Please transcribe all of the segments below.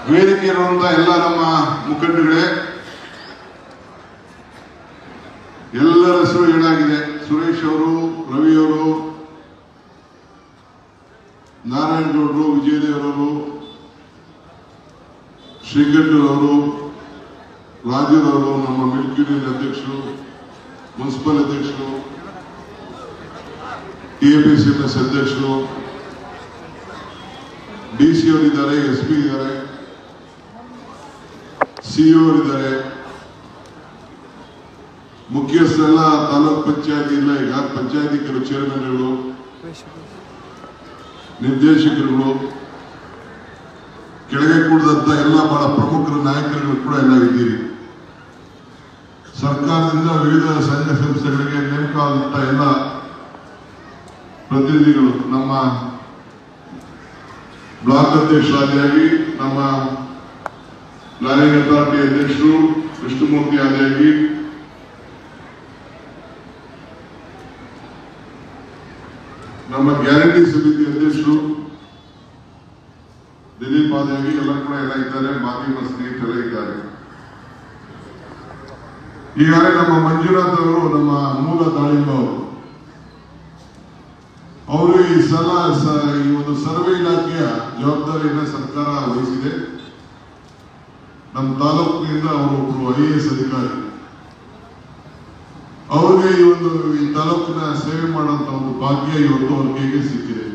ವೇದಿಕೆ ಇರುವಂತಹ ಎಲ್ಲ ನಮ್ಮ ಮುಖಂಡಗಳೇ, ಎಲ್ಲರ ಹೆಸರು ಏನಾಗಿದೆ, ಸುರೇಶ್ ಅವರು, ರವಿ ಅವರು, ನಾರಾಯಣ ಗೌಡರು, ವಿಜಯದೇವರವರು, ಶ್ರೀಗಂಠರ್ ಅವರು, ರಾಜರವರು, ನಮ್ಮ ಮಿಲ್ಕ್ ಯೂನಿಯನ್ ಅಧ್ಯಕ್ಷರು, ಮುನ್ಸಿಪಲ್ ಅಧ್ಯಕ್ಷರು, TAPCMS ಅಧ್ಯಕ್ಷರು, DC ಅವರಿದ್ದಾರೆ, SP ಇದ್ದಾರೆ, CO ಅವರಿದ್ದಾರೆ, ಮುಖ್ಯಸ್ಥರೆಲ್ಲ ತಾಲೂಕ್ ಪಂಚಾಯತಿ ಇಲ್ಲ, ಈಗ ಪಂಚಾಯತಿ ಕೆಲವು ಚೇರ್ಮನ್ಗಳು, ನಿರ್ದೇಶಕರುಗಳು, ಕೆಳಗೆ ಕೂಡಿದಂತ ಎಲ್ಲ ಬಹಳ ಪ್ರಮುಖರ ನಾಯಕರುಗಳು ಕೂಡ ಎಲ್ಲ ಇದ್ದೀರಿ. ಸರ್ಕಾರದಿಂದ ವಿವಿಧ ಸಂಘ ಸಂಸ್ಥೆಗಳಿಗೆ ನೇಮಕ ಆದಂತ ಎಲ್ಲ ಪ್ರತಿನಿಧಿಗಳು, ನಮ್ಮ ಬ್ಲಾಕ್ ಅಧ್ಯಕ್ಷರಾದಿಯಾಗಿ ನಮ್ಮ ಪ್ಲಾನಿಂಗ್ ಅಥಾರಿಟಿ ಅಧ್ಯಕ್ಷರು ಕೃಷ್ಣಮೂರ್ತಿ ಆದಿಯಾಗಿ, ನಮ್ಮ ಗ್ಯಾರಂಟಿ ಸಮಿತಿ ಅಧ್ಯಕ್ಷರು ದಿಲೀಪ್ ಆದಿಯಾಗಿ ಎಲ್ಲ ಕೂಡ ಎಲ್ಲ ಇದ್ದಾರೆ, ಮಾಧ್ಯಮ ಸ್ನೇಹಿತರೆಲ್ಲ ಇದ್ದಾರೆ. ಈಗಾಗಲೇ ನಮ್ಮ ಮಂಜುನಾಥ್ ಅವರು, ನಮ್ಮ ಮೂಲ ದಾಳಿಂಬ ಅವರು ಈ ಸಲ ಈ ಒಂದು ಸರ್ವೆ ಇಲಾಖೆಯ ಜವಾಬ್ದಾರಿಯನ್ನು ಸರ್ಕಾರ ವಹಿಸಿದೆ. ನಮ್ಮ ತಾಲೂಕಿನಿಂದ ಅವರು ಒಬ್ಬರು IAS ಅಧಿಕಾರಿ, ಅವರಿಗೆ ಈ ತಾಲೂಕಿನ ಸೇವೆ ಮಾಡುವಂತ ಒಂದು ಭಾಗ್ಯ ಇವತ್ತು ಅವ್ರ ಕೈಗೆ ಸಿಕ್ಕಿದೆ.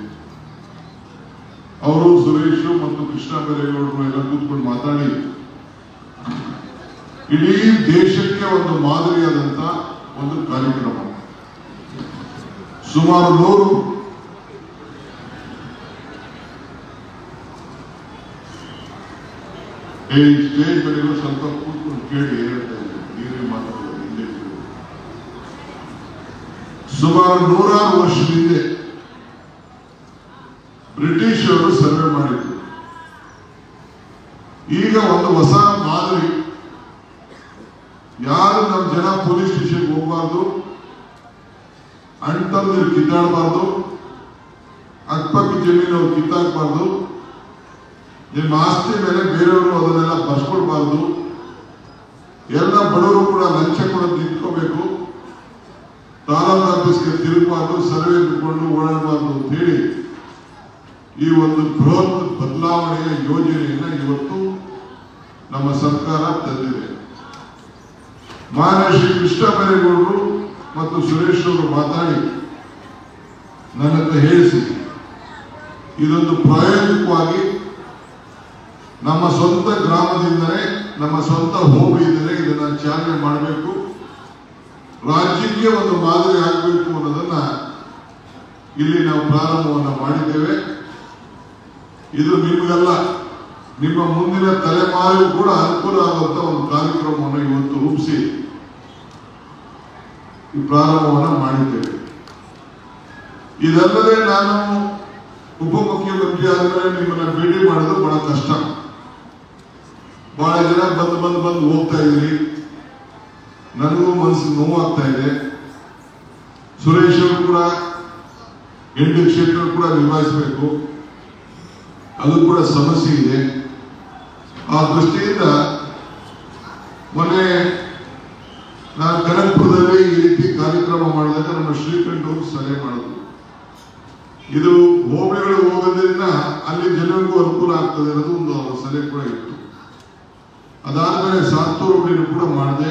ಅವರು ಸುರೇಶ್ ಮತ್ತು ಕೃಷ್ಣ ಬೈರೇಗೌಡರು ಎಲ್ಲ ಕೂತ್ಕೊಂಡು ಮಾತಾಡಿ ಇಡೀ ದೇಶಕ್ಕೆ ಒಂದು ಮಾದರಿಯಾದಂತ ಒಂದು ಕಾರ್ಯಕ್ರಮ, ಸುಮಾರು 100 ಸ್ಟೇಜ್ ಮೇಲೆ ಸ್ವಲ್ಪ ಕೂತ್ಕೊಂಡು ಕೇಳಿ ಹೇಳ್ತಾ ಇದ್ದಾರೆ, ನೀವೇ ಮಾತಾಡೋದು ಹಿಂದೆ. ಸುಮಾರು 100 ವರ್ಷದ ಹಿಂದೆ ಬ್ರಿಟಿಷರು ಸರ್ವೆ ಮಾಡಿದ್ರು. ಈಗ ಒಂದು ಹೊಸ ಮಾದರಿ, ಯಾರು ನಮ್ಮ ಜನ ಪೊಲೀಸ್ ಸ್ಟೇಷನ್ಗೆ ಹೋಗಬಾರ್ದು, ಅಣ್ತಂದ್ರೆ ಕಿತ್ತಾಡಬಾರ್ದು, ಅಕ್ಕಪಕ್ಕ ಜಮೀನು ಕಿತ್ತಾಕಬಾರ್ದು, ನಿಮ್ಮ ಆಸ್ತಿ ಮೇಲೆ ಬೇರೆಯವರು ಅದನ್ನೆಲ್ಲ ಬರ್ಸ್ಕೊಡ್ಬಾರ್ದು, ಎಲ್ಲ ಬಡವರು ಕೂಡ ಲಂಚ ಕೊಡೋದು ನಿಂತ್ಕೋಬೇಕು, ತಾಲೂಕು ಆಫೀಸ್ಗೆ ತಿರುಗಬಾರ್ದು, ಸರ್ವೆ ಇಟ್ಕೊಂಡು ಓಡಾಡಬಾರ್ದು ಅಂತ ಹೇಳಿ ಈ ಒಂದು ಬೃಹತ್ ಬದಲಾವಣೆಯ ಯೋಜನೆಯನ್ನ ಇವತ್ತು ನಮ್ಮ ಸರ್ಕಾರ ತಂದಿದೆ. ಮಾನ್ಯ ಶ್ರೀ ಕೃಷ್ಣ ಬೈರೇಗೌಡರು ಮತ್ತು ಸುರೇಶ್ ಅವರು ಮಾತಾಡಿ ನನ್ನ ಹತ್ರ ಹೇಳಿಸಿ, ಇದೊಂದು ಪ್ರಾಯೋಗಿಕವಾಗಿ ನಮ್ಮ ಸ್ವಂತ ಗ್ರಾಮದಿಂದಲೇ, ನಮ್ಮ ಸ್ವಂತ ಹೋಬಳಿಯಿಂದಲೇ ಇದನ್ನ ಚಾಲನೆ ಮಾಡಬೇಕು, ರಾಜ್ಯಕ್ಕೆ ಒಂದು ಮಾದರಿ ಆಗಬೇಕು ಅನ್ನೋದನ್ನ ಇಲ್ಲಿ ನಾವು ಪ್ರಾರಂಭವನ್ನು ಮಾಡಿದ್ದೇವೆ. ಇದು ನಿಮಗೆಲ್ಲ, ನಿಮ್ಮ ಮುಂದಿನ ತಲೆಮಾರಿಗೂ ಕೂಡ ಅನುಕೂಲ ಆಗುವಂತ ಒಂದು ಕಾರ್ಯಕ್ರಮವನ್ನು ಇವತ್ತು ರೂಪಿಸಿ ಈ ಪ್ರಾರಂಭವನ್ನು ಮಾಡಿದ್ದೇವೆ. ಇದಲ್ಲದೆ ನಾನು ಉಪಮುಖ್ಯಮಂತ್ರಿ ಆದ್ಮೇಲೆ ನಿಮ್ಮನ್ನ ಭೇಟಿ ಮಾಡೋದು ಬಹಳ ಕಷ್ಟ. ಬಹಳ ಜನ ಬಂದು ಹೋಗ್ತಾ ಇದ್ರಿ, ನನಗೂ ಮನಸ್ಸು ನೋವಾಗ್ತಾ ಇದೆ. ಸುರೇಶ್ ಅವರು ಕೂಡ 8 ಕ್ಷೇತ್ರ ಕೂಡ ನಿಭಾಯಿಸಬೇಕು, ಅದು ಕೂಡ ಸಮಸ್ಯೆ ಇದೆ. ಆ ದೃಷ್ಟಿಯಿಂದ ಮೊನ್ನೆ ನಾನು ಕನಕಪುರದಲ್ಲಿ ಈ ರೀತಿ ಕಾರ್ಯಕ್ರಮ ಮಾಡಿದಾಗ ನಮ್ಮ ಶ್ರೀಕಂಠ ಅವರು ಸಲಹೆ ಮಾಡಿದ್ರು, ಇದು ಹೋಬಳಿಗಳು ಹೋಗೋದ್ರಿಂದ ಅಲ್ಲಿ ಜನರಿಗೂ ಅನುಕೂಲ ಆಗ್ತದೆ ಅನ್ನೋದು ಒಂದು ಅವರ ಸಲಹೆ ಕೂಡ ಇತ್ತು. ಅದಾದ್ಮೇಲೆ ಸಾತ್ತೂರು ಹೋಬಳಿನೂ ಕೂಡ ಮಾಡಿದೆ.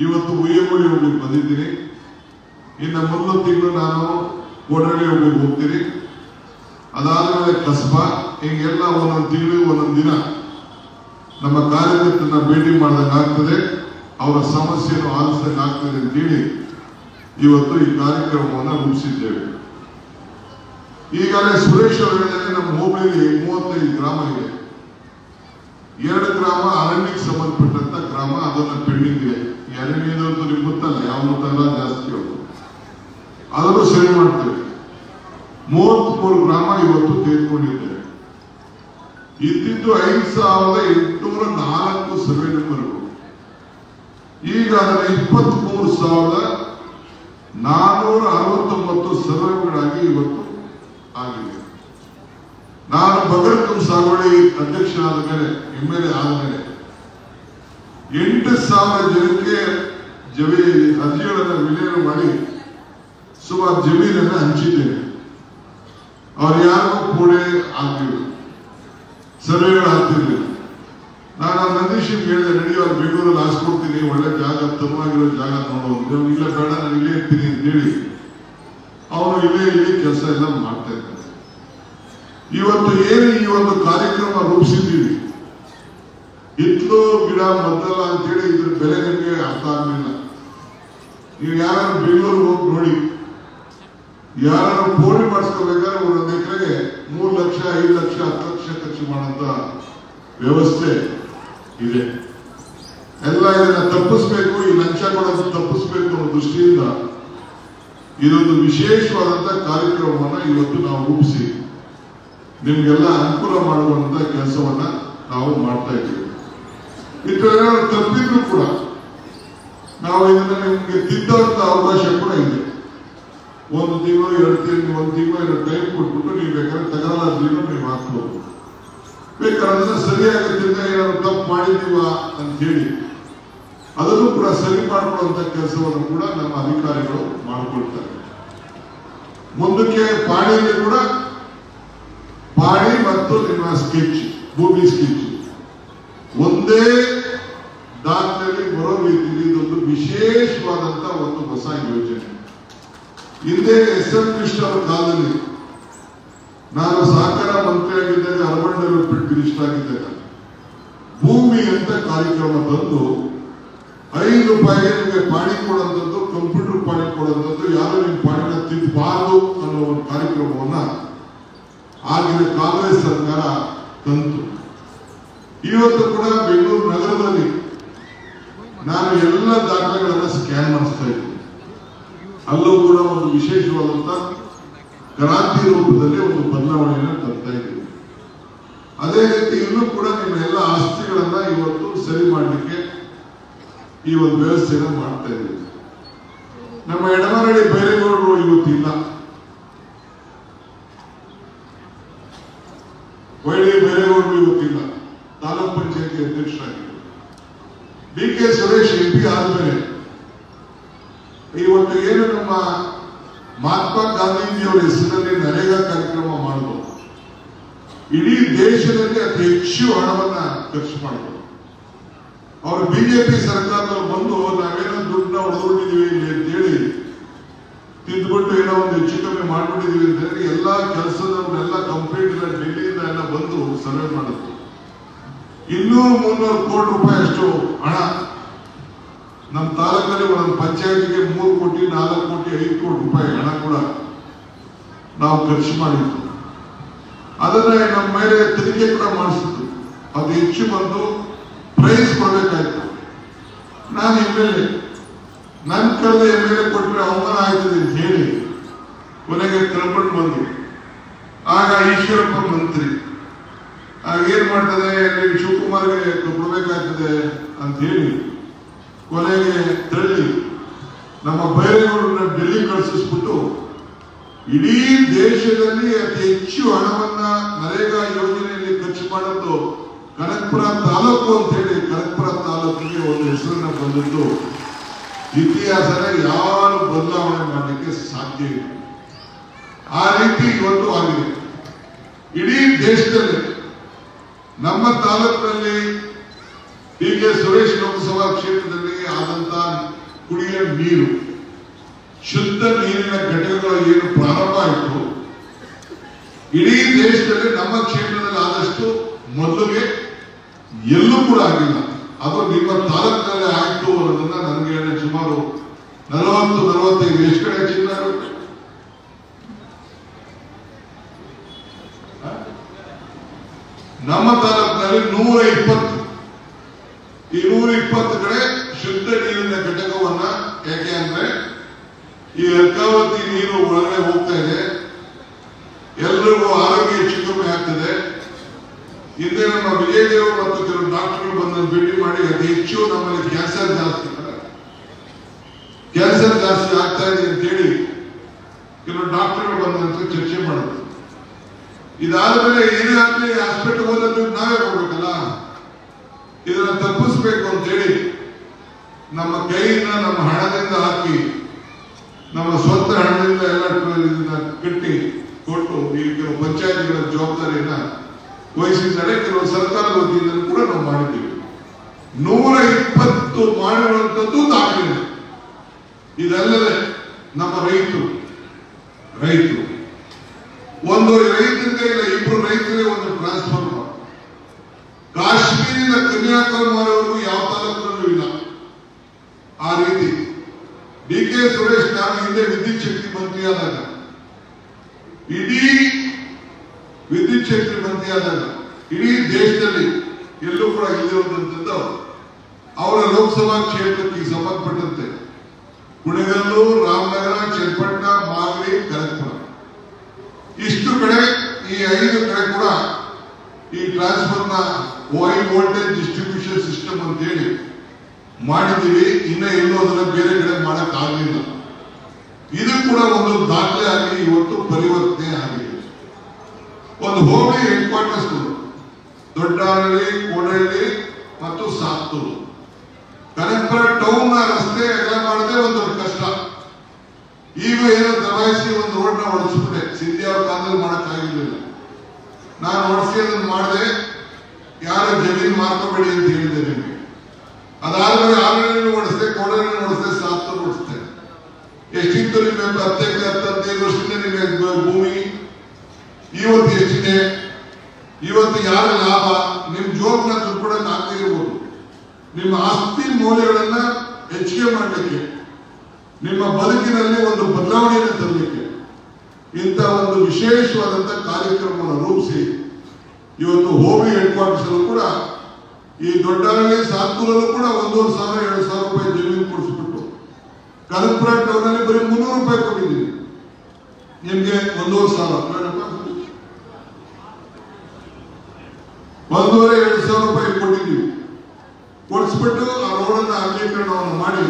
ಇವತ್ತು ಉಯ್ಯಮೂಡಿ ಹೋಗ್ಲಿಕ್ಕೆ ಬಂದಿದ್ದೀನಿ. ಇನ್ನು ಮುಂದೊಂದು ತಿಂಗಳು ನಾನು ಕೋಡಳ್ಳಿ ಹೋಗ್ಲಿಕ್ಕೆ ಹೋಗ್ತೀನಿ. ಅದಾದ್ಮೇಲೆ ಕಸ್ಬಾ, ಹಿಂಗೆಲ್ಲ ಒಂದೊಂದು ತಿಂಗಳು ಒಂದೊಂದು ದಿನ ನಮ್ಮ ಕಾರ್ಯಕರ್ತರನ್ನ ಭೇಟಿ ಮಾಡಿದಂಗೆ ಆಗ್ತದೆ, ಅವರ ಸಮಸ್ಯೆಯನ್ನು ಆಲಿಸಿದಂಗೆ ಆಗ್ತದೆ ಅಂತೇಳಿ ಇವತ್ತು ಈ ಕಾರ್ಯಕ್ರಮವನ್ನು ರೂಪಿಸಿದ್ದೇವೆ. ಈಗಾಗಲೇ ಸುರೇಶ್ ಅವರು ಹೇಳಿದರೆ ನಮ್ಮ ಹೋಬಳಿಯಲ್ಲಿ 35 ಗ್ರಾಮ ಇದೆ. 2 ಗ್ರಾಮ ಅರಣ್ಯಕ್ಕೆ ಸಂಬಂಧಪಟ್ಟಂತ ಗ್ರಾಮ, ಅದನ್ನ ಪೆಂಡಿಂಗ್ ಇದೆ. ಅರಣ್ಯದಂತೂ ನಿಮ್ಗೆ ಗೊತ್ತಲ್ಲ, ಯಾವ ಮೊತ್ತಲ್ಲ ಜಾಸ್ತಿ ಅವರು, ಅದನ್ನು ಸರಿ ಮಾಡ್ತೇವೆ. 33 ಗ್ರಾಮ ಇವತ್ತು ತೆಗೆದುಕೊಂಡಿದ್ದೇವೆ. ಇದ್ದಿದ್ದು 5,804 ಸರ್ವೆ ನಂಬರ್ಗಳು. ಈಗ ಅದರ 23,469 ಸರ್ವೆಗಳಾಗಿ ಇವತ್ತು ಆಗಿದೆ. ನಾನು ಬಗರ್ಕಂ ಸಾಗುವಳಿ ಅಧ್ಯಕ್ಷನಾದ ಮೇಲೆ MLA ಆದ ಮೇಲೆ 8,000 ಜನಕ್ಕೆ ಅರ್ಜಿಗಳನ್ನು ವಿಲೇವಾರಿ ಮಾಡಿ ಸುಮಾರು ಜಮೀನನ್ನು ಹಂಚಿದ್ದೇನೆ. ಅವ್ರು ಯಾರಿಗೂ ಪೂಡೆ ಆಗ್ಲಿಲ್ಲ, ಸರ್ವೆಗಳು ಆಗ್ತಿರ್ಲಿಲ್ಲ. ನಾನು ನಂದೀಶನ್ ಹೇಳಿದೆ, ನಡಿ ಅವ್ರು ಬೆಂಗಳೂರಲ್ಲಿ ಹಾಸ್ಕೊಡ್ತೀನಿ, ಒಳ್ಳೆ ಜಾಗ, ತಮ್ಮವಾಗಿರೋ ಜಾಗ ನೋಡೋದು, ಇಲ್ಲ ಬೇಡ ನಾನು ಇಲ್ಲೇ ಇರ್ತೀನಿ ಅಂತೇಳಿ ಅವನು ಇಲ್ಲೇ ಕೆಲಸ ಎಲ್ಲ ಮಾಡ್ತಾ ಇದ್ದಾರೆ. ಇವತ್ತು ಏನು ಈ ಒಂದು ಕಾರ್ಯಕ್ರಮ ರೂಪಿಸಿದ್ದೀವಿ, ಹಿತ್ಲು ಗಿಡ ಮದ್ದಲ್ಲ ಅಂತೇಳಿ ಇದ್ರ ಬೆಲೆ ನಿಮಗೆ ಅರ್ಥ ಆಗಲಿಲ್ಲ. ನೀವು ಯಾರು ಬೆಂಗಳೂರಿಗೆ ಹೋಗಿ ನೋಡಿ, ಯಾರು ಪೋಡಿ ಮಾಡಿಸ್ಕೋಬೇಕಾದ್ರೆ ಒಂದೊಂದು ಎಕರೆಗೆ 3 ಲಕ್ಷ 5 ಲಕ್ಷ 10 ಲಕ್ಷ ಖರ್ಚು ಮಾಡುವಂತ ವ್ಯವಸ್ಥೆ ಇದೆ. ಎಲ್ಲ ಇದನ್ನ ತಪ್ಪಿಸ್ಬೇಕು, ಈ ಲಂಚ ಕೊಡೋದು ತಪ್ಪಿಸ್ಬೇಕು ಅನ್ನೋ ದೃಷ್ಟಿಯಿಂದ ಇದೊಂದು ವಿಶೇಷವಾದಂತ ಕಾರ್ಯಕ್ರಮವನ್ನ ಇವತ್ತು ನಾವು ರೂಪಿಸಿ ನಿಮ್ಗೆಲ್ಲ ಅನುಕೂಲ ಮಾಡುವಂತ ಕೆಲಸವನ್ನ ನಾವು ಮಾಡ್ತಾ ಇದ್ದೀವಿ. ಇದರ ತಪ್ಪಿದ್ರು ಕೂಡ ನಾವು ಇದನ್ನ ನಿಮ್ಗೆ ತಿದ್ದುವಂತ ಅವಕಾಶ ಕೂಡ ಇದೆ. 1 ತಿಂಗಳು 2 ತಿಂಗಳು 1 ತಿಂಗಳು ಟೈಮ್ ಕೊಟ್ಬಿಟ್ಟು ನೀವು ಬೇಕಾದ್ರೆ ತಗರಲ್ಲ ಅರ್ಜಿನೂ ನೀವು ಹಾಕ್ಬೋದು. ಬೇಕಾದ್ರೆ ಅದನ್ನ ಸರಿಯಾಗುತ್ತಿಂದ ಏನಾದ್ರು ತಪ್ಪು ಮಾಡಿದೀವ ಅಂತ ಹೇಳಿ ಅದನ್ನು ಕೂಡ ಸರಿ ಮಾಡಿಕೊಳ್ಳುವಂತ ಕೆಲಸವನ್ನು ಕೂಡ ನಮ್ಮ ಅಧಿಕಾರಿಗಳು ಮಾಡಿಕೊಳ್ತಾರೆ. ಮುಂದಕ್ಕೆ ಪಾಣಿಯಲ್ಲಿ ಕೂಡ ಪಾಣಿ ಮತ್ತು ನಿಮ್ಮ ಸ್ಕೆಚ್, ಭೂಮಿ ಸ್ಕೆಚ್ ಒಂದೇ ದಾಖಲೆಯಲ್ಲಿ ಬರೋ ರೀತಿಯಲ್ಲಿ ಇದೊಂದು ವಿಶೇಷವಾದಂತ ಒಂದು ಹೊಸ ಯೋಜನೆ. ಹಿಂದೆ SM ಕೃಷ್ಣ ಅವರ ಕಾಲದಲ್ಲಿ ನಾನು ಸಹಕಾರ ಮಂತ್ರಿಯಾಗಿದ್ದಾಗ ಅರ್ಬನ್ ಡೆವಲಪ್ಮೆಂಟ್ ಮಿನಿಸ್ಟರ್ ಆಗಿದ್ದಾಗ ಭೂಮಿ ಅಂತ ಕಾರ್ಯಕ್ರಮ ತಂದು ₹5 ನಿಮಗೆ ಪಾಣಿ ಕೊಡುವಂಥದ್ದು, ಕಂಪ್ಯೂಟರ್ ಪಾಣಿ ಕೊಡುವಂಥದ್ದು, ಯಾರು ನಿಮ್ಮ ಪಾಣಿನ ತಿದ್ದಬಾರದು ಅನ್ನೋ ಒಂದು ಕಾರ್ಯಕ್ರಮವನ್ನ ಆಗಿನ ಕಾಂಗ್ರೆಸ್ ಸರ್ಕಾರ ತಂತು. ಇವತ್ತು ಕೂಡ ಬೆಂಗಳೂರು ನಗರದಲ್ಲಿ ನಾನು ಎಲ್ಲ ದಾಖಲೆಗಳನ್ನ ಸ್ಕ್ಯಾನ್ ಮಾಡಿಸ್ತಾ ಇದ್ದೀನಿ. ಅಲ್ಲೂ ಕೂಡ ಒಂದು ವಿಶೇಷವಾದಂತ ಕ್ರಾಂತಿ ರೂಪದಲ್ಲಿ ಒಂದು ಬದಲಾವಣೆಯನ್ನು ತರ್ತಾ ಇದ್ದೀವಿ. ಅದೇ ರೀತಿ ಇಲ್ಲೂ ಕೂಡ ನಿಮ್ಮ ಎಲ್ಲ ಆಸ್ತಿಗಳನ್ನ ಇವತ್ತು ಸರಿ ಮಾಡಲಿಕ್ಕೆ ಈ ಒಂದು ವ್ಯವಸ್ಥೆಯನ್ನು ಮಾಡ್ತಾ ಇದ್ದೀವಿ. ನಮ್ಮ ಎಡಮರಡಿ ಬೈರೇಗೌಡರು ಇವತ್ತಿಲ್ಲ, ವೈಡಿ ಬೈರೇಗೌಡರು ಇವತ್ತಿಲ್ಲ, ತಾಲೂಕ್ ಪಂಚಾಯತಿ ಅಧ್ಯಕ್ಷರಾಗಿದ್ದರು. DK ಸುರೇಶ್ MP ಆದ್ಮೇಲೆ ಇವತ್ತು ಏನು ನಮ್ಮ ಮಹಾತ್ಮ ಗಾಂಧೀಜಿಯವರ ಹೆಸರಿನಲ್ಲಿ ನರೇಗಾ ಕಾರ್ಯಕ್ರಮ ಮಾಡಿದ್ರು, ಇಡೀ ದೇಶದಲ್ಲಿ ಅತಿ ಹೆಚ್ಚು ಹಣವನ್ನ ಖರ್ಚು ಮಾಡಿದ್ರು. ಅವರು BJP ಸರ್ಕಾರದವ್ರು ಬಂದು ನಾವೇನೋ ದುಡ್ಡನ್ನ ಹೊಡೆದ್ಬಿಟ್ಟಿದೀವಿ ಇಲ್ಲಿ ಅಂತ ಹೇಳಿ ತಿದ್ದುಬಿಟ್ಟು ಏನೋ ಒಂದು ಹೆಚ್ಚು ಕಮ್ಮಿ ಮಾಡ್ಬಿಟ್ಟಿದೀವಿ ಅಂತ ಹೇಳಿ ಎಲ್ಲಾ ಕೆಲಸದವ್ರನ್ನೆಲ್ಲ ಕಂಪ್ಲೀಟ್ ಎಲ್ಲ ಡೆಲ್ಲಿಯಿಂದ ಎಲ್ಲ ಬಂದು ಸರ್ವೆ ಮಾಡಿದ್ರು. 200-300 ಕೋಟಿ ರೂಪಾಯಿ ಅಷ್ಟು ಹಣ ನಮ್ಮ ತಾಲೂಕಲ್ಲಿ ಒಂದೊಂದು ಪಂಚಾಯತಿಗೆ 3 ಕೋಟಿ 4 ಕೋಟಿ 5 ಕೋಟಿ ರೂಪಾಯಿ ಹಣ ಕೂಡ ನಾವು ಖರ್ಚು ಮಾಡಿದ್ದು. ಅದನ್ನ ನಮ್ಮ ಮೇಲೆ ತೆರಿಗೆ ಕೂಡ ಮಾಡಿಸಿದ್ರು. ಅದು ಹೆಚ್ಚು ಬಂದು ಪ್ರೈಸ್ ಕೊಡಬೇಕಾಯ್ತು. ನಾನು MLA, ನನ್ನ ಕಳೆದ MLA ಕೊಟ್ಟರೆ ಅವಮಾನ ಆಯ್ತದೆ ಅಂತ ಹೇಳಿ ಕೊನೆಗೆ ಕರ್ಕೊಂಡು ಬಂದು ಆಗ ಈಶ್ವರಪ್ಪ ಮಂತ್ರಿ ಏನ್ ಮಾಡ್ತದೆ, ಶಿವಕುಮಾರ್ಗೆ ಕೊಡಬೇಕಾಗ್ತದೆ ಅಂತ ಹೇಳಿ ಕೊನೆಗೆ ತಳ್ಳಿ ನಮ್ಮ ಬೈರೇಗೌಡರನ್ನ ಡೆಲ್ಲಿ ಕಳಿಸಿಸ್ಬಿಟ್ಟು ಇಡೀ ದೇಶದಲ್ಲಿ ಅತಿ ಹೆಚ್ಚು ಹಣವನ್ನ ನರೇಗಾ ಯೋಜನೆಯಲ್ಲಿ ಖರ್ಚು ಮಾಡೋದು ಕನಕಪುರ ತಾಲೂಕು ಅಂತ ಹೇಳಿ ಕನಕಪುರ ತಾಲೂಕಿಗೆ ಒಂದು ಹೆಸರನ್ನ ಬಂದಿದ್ದು ಇತಿಹಾಸನ ಯಾರು ಬದಲಾವಣೆ ಮಾಡಲಿಕ್ಕೆ ಸಾಧ್ಯ ಇಲ್ಲ. ಆ ರೀತಿ ಇವತ್ತು ಆಗಿದೆ. ಇಡೀ ದೇಶದಲ್ಲಿ ನಮ್ಮ ತಾಲೂಕಿನಲ್ಲಿ DK ಸುರೇಶ್ ಲೋಕಸಭಾ ಕ್ಷೇತ್ರದಲ್ಲಿ ಆದಂತ ಕುಡಿಯುವ ನೀರು, ಶುದ್ಧ ನೀರಿನ ಘಟಕಗಳು ಏನು ಪ್ರಾರಂಭ ಆಯಿತು, ಇಡೀ ದೇಶದಲ್ಲಿ ನಮ್ಮ ಕ್ಷೇತ್ರದಲ್ಲಿ ಆದಷ್ಟು ಮೊದಲಿಗೆ ಎಲ್ಲೂ ಕೂಡ ಆಗಿಲ್ಲ. ಅದು ನಿಮ್ಮ ತಾಲೂಕಿನಲ್ಲಿ ಆಯ್ತು ಅನ್ನೋದನ್ನ ನನಗೆ ಸುಮಾರು 40-45 ಎಷ್ಟು ಕಡೆ ಚಿನ್ನ ನಮ್ಮ ತಾಲೂಕಿನಲ್ಲಿ 120 ಈ 120 ಕಡೆ ಶುದ್ಧ ನೀರಿನ ಘಟಕವನ್ನ, ಯಾಕೆ ಅಂದ್ರೆ ಈ ಅರ್ಕಾವತಿ ನೀರು ಒಳಗಡೆ ಹೋಗ್ತಾ ಇದೆ, ಎಲ್ಲರಿಗೂ ಆರೋಗ್ಯ ಹೆಚ್ಚು ಕಮ್ಮಿ ಆಗ್ತದೆ. ಹಿಂದೆ ನಮ್ಮ ವಿಜಯದೇವರು ಮತ್ತು ಕೆಲವು ಡಾಕ್ಟರ್ಗಳು ಬಂದು ಭೇಟಿ ಮಾಡಿ ಅತಿ ಹೆಚ್ಚು ನಮ್ಮಲ್ಲಿ ಕ್ಯಾನ್ಸರ್ ಜಾಸ್ತಿ ಆಗ್ತಾ ಇದೆ ಅಂತ ಹೇಳಿ ಕೆಲವು ಡಾಕ್ಟರ್ಗಳು ಬಂದಂತ ಚರ್ಚೆ ಮಾಡಿದ್ರು. ಇದಾದ್ಮೇಲೆ ಏನೇ ಆಗಲಿ ಹಾಸ್ಪಿಟಲ್ ಹೋದ್ರೆ ನಾವೇ ಹೋಗ್ಬೇಕಲ್ಲ. ಇದನ್ನ ತಪ್ಪಿಸ್ಬೇಕು ಅಂತೇಳಿ ನಮ್ಮ ಕೈಯಿಂದ ನಮ್ಮ ಹಣದಿಂದ ಹಾಕಿ ನಮ್ಮ ಸ್ವಂತ ಹಣದಿಂದ ಎಲ್ಲ ಇದನ್ನ ಕಟ್ಟಿ ಕೊಟ್ಟು ಈ ಕೆಲವು ಪಂಚಾಯತ್ಗಳ ಜವಾಬ್ದಾರಿಯನ್ನ ವಹಿಸಿದ್ದಾರೆ. ಕೆಲವು ಸರ್ಕಾರದ ವತಿಯಿಂದ ಕೂಡ ನಾವು ಮಾಡಿದ್ದೀವಿ. 120 ಮಾಡಿರುವಂತದ್ದು ದಾಖಲೆ. ಇದಲ್ಲದೆ ನಮ್ಮ ರೈತರು ಒಂದು ರೈತರಿಗೆ ಇಲ್ಲ, ಇಬ್ರು ರೈತರಿಗೆ ಒಂದು ಟ್ರಾನ್ಸ್ಫರ್. ಕಾಶ್ಮೀರಿಂದ ಕನ್ಯಾಕುಮಾರಿವರೆಗೂ ಯಾವ ತಾಲೂಕಿನಲ್ಲೂ ಇಲ್ಲ ಆ ರೀತಿ. DK ಸುರೇಶ್ ನಾನು ಹಿಂದೆ ವಿದ್ಯುತ್ ಶಕ್ತಿ ಮಂತ್ರಿಯಾದಾಗ ಇಡೀ ದೇಶದಲ್ಲಿ ಎಲ್ಲೂ ಕೂಡ ಇಲ್ಲಿರುವಂತದ್ದು ಅವರ ಲೋಕಸಭಾ ಕ್ಷೇತ್ರಕ್ಕೆ ಸಂಬಂಧಪಟ್ಟಂತೆ ಕುಣಿಗಲ್ಲು, ರಾಮನಗರ, ಚನ್ನಪಟ್ಟಣ, ಮಾಗಡಿ, ಕನಕಪುರ ಇಷ್ಟು ಕಡೆ ಈ 5 ಕಡೆ ಕೂಡ ಈ ಟ್ರಾನ್ಸ್ಫರ್ನ ಹೈ ವೋಲ್ಟೇಜ್ ಡಿಸ್ಟ್ರಿಬ್ಯೂಷನ್ ಸಿಸ್ಟಮ್ ಅಂತ ಹೇಳಿ ಮಾಡಿದ್ದೀವಿ. ಇನ್ನ ಎಲ್ಲೂ ಅದನ್ನ ಬೇರೆ ಕಡೆ ಮಾಡಕ್ ಆಗಲಿಲ್ಲ. ಇದು ಕೂಡ ಒಂದು ದಾಖಲೆ ಆಗಿ ಇವತ್ತು ಪರಿವರ್ತನೆ ಆಗಿದೆ. ಒಂದು ಹೋಬಳಿ ಹೆಡ್ ಕ್ವಾರ್ಟರ್ಸ್ ದೊಡ್ಡಹಳ್ಳಿ, ಕೋಡಹಳ್ಳಿ ಮತ್ತು ಸಾತ್ತೂರು, ಕನಕಪುರ ಟೌನ್ ರಸ್ತೆ ಎಲ್ಲ ಮಾಡದೆ ಒಂದು ದೊಡ್ಡ ಕಷ್ಟ. ಈಗ ಏನೋ ದಬಾಯಿಸಿ ಒಂದು ರೋಡ್ ನ ಹೊಡಿಸ್ಬಿಟ್ಟೆ. ಸಿದ್ದಿ ಅವ್ರ ಕಾಲದಲ್ಲಿ ಮಾಡಕ್ ಆಗಿರ್ಲಿಲ್ಲ. ನಾನು ಹೊಡಿಸಿ ಅದನ್ನು ಮಾಡಿದೆ. ಯಾರು ಜಮೀನು ಮಾರ್ಕೋಬೇಡಿ ಅಂತ ಹೇಳಿದೆ ನಿಮಗೆ. ಅದಾದ್ಮೇಲೆ ಆಲ್ರೆಡಿ ಓಡಿಸ್ದೆ, ಕೋಡಹಳ್ಳಿ ಓಡಿಸ್ದೆ, ಸಾತ್ತೂರು ಓಡಿಸ್ದೆ. ಎಷ್ಟಿತ್ತು ನಿಮಗೆ 10-15 ವರ್ಷದಿಂದ ನಿಮಗೆ ಭೂಮಿ? ಇವತ್ತು ಎಷ್ಟಿದೆ? ಇವತ್ತು ಯಾರ ಲಾಭ? ನಿಮ್ ಜೋಬ್ನ ದುಡ್ಡು ಕೊಡಕ್ ಆಗದೆ ಇರ್ಬೋದು. ನಿಮ್ಮ ಆಸ್ತಿ ಮೌಲ್ಯಗಳನ್ನ ಹೆಚ್ಚಿಗೆ ಮಾಡಲಿಕ್ಕೆ, ನಿಮ್ಮ ಬದುಕಿನಲ್ಲಿ ಒಂದು ಬದಲಾವಣೆಯನ್ನು ತರಲಿಕ್ಕೆ ಇಂಥ ಒಂದು ವಿಶೇಷವಾದಂತಹ ಕಾರ್ಯಕ್ರಮವನ್ನು ರೂಪಿಸಿ ಇವತ್ತು ಹೋಬಳಿ ಹೆಡ್ ಕ್ವಾರ್ಟರ್ಸ್ ಅಲ್ಲೂ ಕೂಡ ಈ ದೊಡ್ಡಹಳ್ಳಿ, ಸಾತ್ತೂರಲ್ಲೂ ಕೂಡ 1,500-2,000 ರೂಪಾಯಿ ಜಮೀನು ಕೊಡಿಸ್ಬಿಟ್ಟು ಕನಕಪುರ ಟೌನ್ ಅಲ್ಲಿ ಬರೀ 300 ರೂಪಾಯಿ ಕೊಟ್ಟಿದ್ದೀವಿ. ನಿಮ್ಗೆ 1,500-2,000 ರೂಪಾಯಿ ಕೊಟ್ಟಿದ್ದೀವಿ. ಕೊಡಿಸ್ಬಿಟ್ಟು ಆ ರೋಡನ್ನ ಅಗಲೀಕರಣವನ್ನು ಮಾಡಿ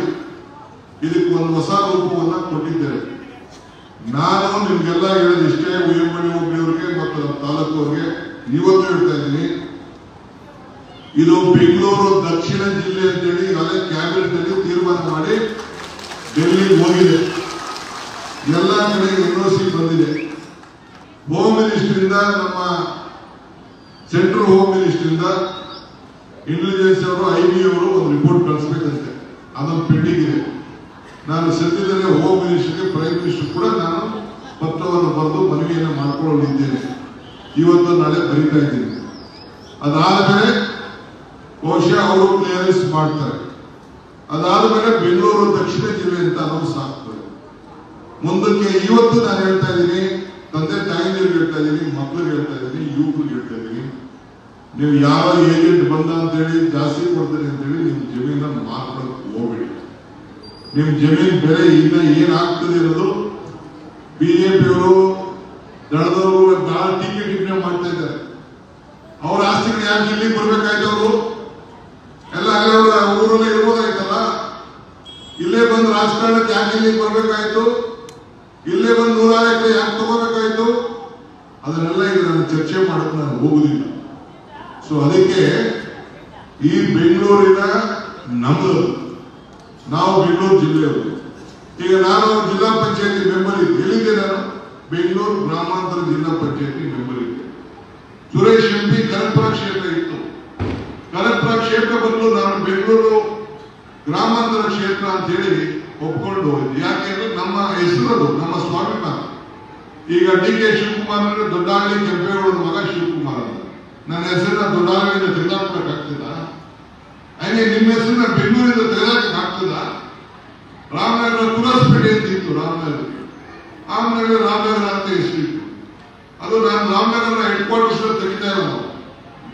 ಇದಕ್ಕೆ ಒಂದು ಹೊಸ ರೂಪವನ್ನ ಕೊಟ್ಟಿದ್ದೇವೆ. ನಾನು ನಿಮ್ಗೆಲ್ಲ ಹೇಳೋದಿಷ್ಟೇ, ಉಯ್ಯಂಬಳಿ ಹೋಬಳಿಯವರಿಗೆ ಮತ್ತು ನಮ್ಮ ತಾಲೂಕವರಿಗೆ ಇವತ್ತು ಹೇಳ್ತಾ ಇದ್ದೀನಿ, ಇದು ಬೆಂಗಳೂರು ದಕ್ಷಿಣ ಜಿಲ್ಲೆ ಅಂತೇಳಿ ಈಗಾಗಲೇ ಕ್ಯಾಬಿನೆಟ್ ಅಲ್ಲಿ ತೀರ್ಮಾನ ಮಾಡಿ ಡೆಲ್ಲಿಗೆ ಹೋಗಿದೆ. ಎಲ್ಲ ಕಡೆ NOC ಬಂದಿದೆ. ಹೋಮ್ ಮಿನಿಸ್ಟ್ರಿಂದ, ನಮ್ಮ ಸೆಂಟ್ರಲ್ ಹೋಮ್ ಮಿನಿಸ್ಟ್ರಿಂದ ಇಂಟೆಲಿಜೆನ್ಸ್ ಅವರು, IB ಅವರು ಒಂದು ರಿಪೋರ್ಟ್ ಕಳಿಸ್ಬೇಕಂತೆ. ಅದೊಂದು ಪೆಂಡಿಂಗ್ ಇದೆ. ನಾನು ಸದ್ಯದಲ್ಲೇ ಹೋಮ್ ಮಿನಿಸ್ಟರ್ಗೆ, ಪ್ರೈಮ್ ಮಿನಿಸ್ಟರ್ ಕೂಡ ನಾನು ಪತ್ರವನ್ನು ಬರೆದು ಮನವಿಯನ್ನು ಮಾಡಿಕೊಳ್ಳಲಿದ್ದೇನೆ. ಇವತ್ತು ನಾಳೆ ಬರೀತಾ ಇದ್ದೀನಿ. ಅದಾದ್ಮೇಲೆ ಬಹುಶಃ ಅವರು ಕ್ಲಿಯರೆನ್ಸ್ ಮಾಡ್ತಾರೆ. ಅದಾದ್ಮೇಲೆ ಬೆಂಗಳೂರು ದಕ್ಷಿಣ ಜಿಲ್ಲೆ ಅಂತ ಅನೌನ್ಸ್ ಆಗ್ತದೆ. ಮುಂದಕ್ಕೆ ಇವತ್ತು ನಾನು ಹೇಳ್ತಾ ಇದ್ದೀನಿ, ತಂದೆ ತಾಯಿಗಳಿಗೆ ಹೇಳ್ತಾ ಇದ್ದೀನಿ, ಮಕ್ಕಳಿಗೆ ಹೇಳ್ತಾ ಇದ್ದೀನಿ, ಯುವಕರಿಗೆ ಹೇಳ್ತಾ ಇದ್ದೀನಿ, ನೀವು ಯಾವ ಏಜೆಂಟ್ ಬಂದ ಅಂತೇಳಿ ಜಾಸ್ತಿ ಕೊಡ್ತಾರೆ ಅಂತೇಳಿ ನಿಮ್ ಜಮೀನನ್ನು ಮಾರ್ಕೊಳಕ್ ಹೋಗ್ಬೇಡಿ. ನಿಮ್ ಜಮೀನ್ ಬೆಲೆ ಈಗ ಏನಾಗ್ತದೆ ಇರೋದು ಬಿಜೆಪಿಯವರು, ದಳದವರು ಬಹಳ ಟೀಕೆ ಟಿಪ್ಪಣಿ ಮಾಡ್ತಾ ಇದ್ದಾರೆ. ಅವ್ರ ಆಸ್ತಿಗಳು ಯಾಕೆ ಇಲ್ಲಿ ಬರ್ಬೇಕಾಯ್ತು? ಅವರು ಎಲ್ಲ ಅಲ್ಲೇ ಊರಲ್ಲಿ ಇರ್ಬೋದಾಯ್ತಲ್ಲ. ಇಲ್ಲೇ ಬಂದು ರಾಜಕಾರಣಕ್ಕೆ ಯಾಕೆ ಇಲ್ಲಿ ಬರ್ಬೇಕಾಯ್ತು? ಇಲ್ಲೇ ಬಂದು 100 ಎಕರೆ ಯಾಕೆ ತಗೋಬೇಕಾಯ್ತು? ಅದನ್ನೆಲ್ಲ ಈಗ ನಾನು ಚರ್ಚೆ ಮಾಡಕ್ಕೆ ನಾನು ಹೋಗುದಿಲ್ಲ. ಸೊ ಅದಕ್ಕೆ ಈ ಬೆಂಗಳೂರಿನ ನಮ್ಮದು, ನಾವು ಬೆಂಗಳೂರು ಜಿಲ್ಲೆಯವರು. ಈಗ ನಾನು ಜಿಲ್ಲಾ ಪಂಚಾಯತಿ ಮೆಂಬರ್ ಇದ್ದೆ. ಎಲ್ಲಿದ್ದೆ ನಾನು? ಬೆಂಗಳೂರು ಗ್ರಾಮಾಂತರ ಜಿಲ್ಲಾ ಪಂಚಾಯತಿ ಮೆಂಬರ್ ಇದ್ದೆ. ಸುರೇಶ್ MP ಕನಕಪುರ ಕ್ಷೇತ್ರ ಇತ್ತು. ಕನಕಪುರ ಕ್ಷೇತ್ರ ಬದಲು ನಾನು ಬೆಂಗಳೂರು ಗ್ರಾಮಾಂತರ ಕ್ಷೇತ್ರ ಅಂತ ಹೇಳಿ ಒಪ್ಕೊಂಡು ಹೋಗಿದ್ದೆ. ಯಾಕೆಂದ್ರೆ ನಮ್ಮ ಹೆಸರು, ನಮ್ಮ ಸ್ವಾಭಿಮಾನ. ಈಗ DK ಶಿವಕುಮಾರ್ ಅಂದ್ರೆ ದೊಡ್ಡಹಳ್ಳಿ ಕೆಂಪೇಗೌಡರ ಮಗ ಶಿವಕುಮಾರ್ ಅಂತ. ನನ್ನ ಹೆಸರನ್ನ ದೊಡ್ಡಹಳ್ಳಿಯಿಂದ ತೆಗೆದಾಕ್ಬೇಕಾಗ್ತದ? ಹಾಗೆ ನಿಮ್ಮ ಹೆಸರನ್ನ ಬೆಂಗಳೂರಿಂದ ತೆಗೆದಾಕಕ್ಕೆ ಆಗ್ತದ? ರಾಮನಗರ ತುಳಸ್ಪೇಟೆ ಅಂತ ಇತ್ತು. ರಾಮನಗರ ಅಂತ ಹೆಸರಿತ್ತು. ಅದು ನಾನು ರಾಮನಗರ ಹೆಡ್ ಕ್ವಾರ್ಟರ್ಸ್ ತೆಗಿತಾ ಇರೋದು.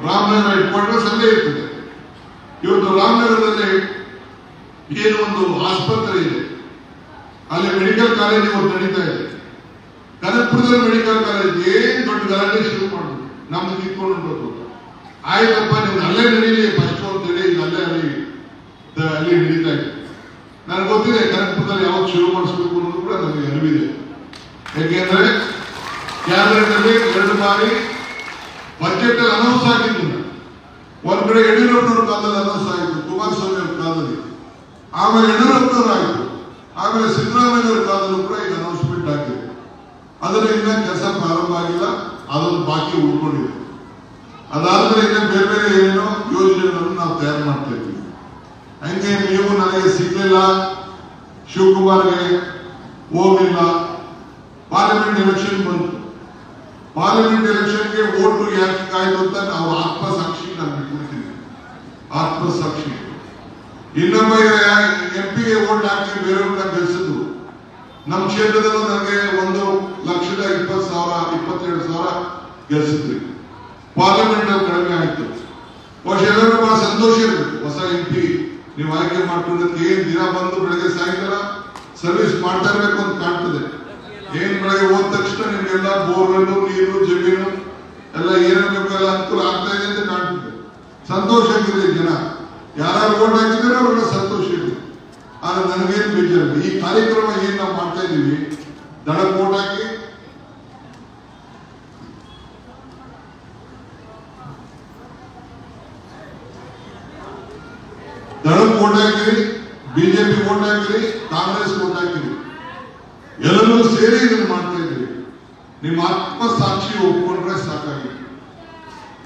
ರಾಮನಗರ ಹೆಡ್ ಕ್ವಾರ್ಟರ್ಸ್ ಅಲ್ಲೇ ಇರ್ತದೆ. ಇವತ್ತು ರಾಮನಗರದಲ್ಲಿ ಏನು ಒಂದು ಆಸ್ಪತ್ರೆ ಇದೆ, ಅಲ್ಲಿ ಮೆಡಿಕಲ್ ಕಾಲೇಜ್ ಇವತ್ತು ನಡೀತಾ ಇದೆ. ಕನಕಪುರದಲ್ಲಿ ಮೆಡಿಕಲ್ ಕಾಲೇಜ್ ಏನ್ ದೊಡ್ಡ ಗಲಾಟೆ ಶುರು ಮಾಡುದು, ನಮ್ದು ಕಿತ್ಕೊಂಡು ಆಯ್ತಪ್ಪ, ನಿಮ್ಗೆ ಅಲ್ಲೇ ನಡೀಲಿ ಫಸ್ಟ್ ಅಂತೇಳಿ ಈಗ ಅಲ್ಲಿ ನಡೀತಾ ಇದೆ. ನನಗೆ ಗೊತ್ತಿದೆ ಕನಕಪುರದಲ್ಲಿ ಯಾವಾಗ ಶುರು ಮಾಡಿಸ್ಬೇಕು ಅನ್ನೋದು ಕೂಡ ನನಗೆ ಅರಿವಿದೆ. ಯಾಕೆಂದ್ರೆ ಕ್ಯಾಬಿನೆಟ್ ಅಲ್ಲಿ 2 ಬಾರಿ ಬಜೆಟ್ ಅಲ್ಲಿ ಅನೌನ್ಸ್ ಆಗಿದ್ದು. ಒಂದ್ ಕಡೆ ಯಡಿಯೂರಪ್ಪನವ್ರ ಕಾಲದಲ್ಲಿ ಅನೌನ್ಸ್ ಆಗಿತ್ತು, ಕುಮಾರಸ್ವಾಮಿ ಅವ್ರ ಕಾಲದಲ್ಲಿ, ಆಮೇಲೆ ಯಡಿಯೂರಪ್ಪನವ್ರು ಆಯಿತು, ಆಮೇಲೆ ಸಿದ್ದರಾಮಯ್ಯ ಅವ್ರ ಕಾಲದಲ್ಲೂ ಕೂಡ ಈಗ ಅನೌನ್ಸ್ಮೆಂಟ್ ಆಗಿದೆ. ಅದರ ಇನ್ನ ಕೆಲಸ ಪ್ರಾರಂಭ ಆಗಿಲ್ಲ, ಅದೊಂದು ಬಾಕಿ ಉಳ್ಕೊಂಡಿದೆ. ಅದಾದ್ಮೇಲೆ ಇನ್ನ ಬೇರೆ ಬೇರೆ ಏನೇನೋ ಯೋಜನೆಗಳನ್ನು ನಾವು ತಯಾರು ಮಾಡ್ತಾ ಇದ್ದೀವಿ. ಹಂಗೆ ನೀವು ನನಗೆ ಸಿಗ್ಲಿಲ್ಲ, ಶಿವಕುಮಾರ್ಗೆ ಹೋಗಿಲ್ಲ, ಪಾರ್ಲಿಮೆಂಟ್ ಎಲೆಕ್ಷನ್ ಬಂತು. ಪಾರ್ಲಿಮೆಂಟ್ ಎಲೆಕ್ಷನ್ಗೆ ಓಟು ಯಾಕೆ ಕಾಯ್ದು ಅಂತ ನಾವು ಆತ್ಮಸಾಕ್ಷಿ ನಾನು ಬಿಟ್ಬಿಡ್ತೀನಿ. ಆತ್ಮಸಾಕ್ಷಿ ಇನ್ನೊಬ್ಬ ಎಂಪಿಗೆ ಓಟ್ ಹಾಕಿ ಬೇರೆಯವ್ರನ್ನ ಗೆಲ್ಸಿದ್ರು. ನಮ್ಮ ಕ್ಷೇತ್ರದಲ್ಲೂ ನನಗೆ 1,20,000 22,000 ಗೆಲ್ಸಿದ್ರಿ. ಪಾರ್ಲಿಮೆಂಟ್ ಅಲ್ಲಿ ಕಡಿಮೆ ಆಯ್ತು. ಬಹುಶಃ ಎಲ್ಲರೂ ಬಹಳ ಸಂತೋಷ ಇರಬೇಕು. ಹೊಸ ಎಂಪಿ ನೀವು ಆಯ್ಕೆ ಮಾಡ್ಕೊಂಡಕ್ಕೆ ಏನ್ ದಿನ ಬಂದು ಬೆಳಗ್ಗೆ ಸಾಯಂಕಾಲ ಸರ್ವಿಸ್ ಮಾಡ್ತಾ ಇರ್ಬೇಕು ಅಂತ ಕಾಣ್ತದೆ. ಏನ್ ಬೆಳಗ್ಗೆ ಹೋದ ತಕ್ಷಣ ನಿಮ್ಗೆಲ್ಲ ಬೋರ್ವೆಲ್, ನೀರು, ಜಮೀನು ಎಲ್ಲ ಏನೇನು ಬೇಕು ಎಲ್ಲ ಅನುಕೂಲ ಆಗ್ತಾ ಇದೆ ಅಂತ ಕಾಣ್ತದೆ. ಸಂತೋಷ ಆಗಿದೆ. ಜನ ಯಾರು ಓಟ್ ಹಾಕಿದ್ರೆ ಅವ್ರಿಗೆ ಸಂತೋಷ ಇದೆ. ಆದ್ರೆ ನನಗೇನು ಬೇಜಾರಿಲ್ಲ. ಈ ಕಾರ್ಯಕ್ರಮ ಏನ್ ನಾವು ಮಾಡ್ತಾ ಇದೀವಿ, ದಡಕ್ಕೆ ಓಟ್ ಹಾಕಿ ದಳಕ್ಕೆ ಓಟ್ ಹಾಕಿರಿ, ಬಿಜೆಪಿ ಓಟ್ ಹಾಕಿರಿ, ಕಾಂಗ್ರೆಸ್ ಓಟ್ ಹಾಕಿರಿ, ಎಲ್ಲರೂ ಸೇರಿ ಇದನ್ನು ಮಾಡ್ತಾ ಇದ್ದೀವಿ. ನಿಮ್ಮ ಆತ್ಮಸಾಕ್ಷಿ ಒಪ್ಕೊಂಡ್ರೆ ಸಾಕಾಗಿದೆ.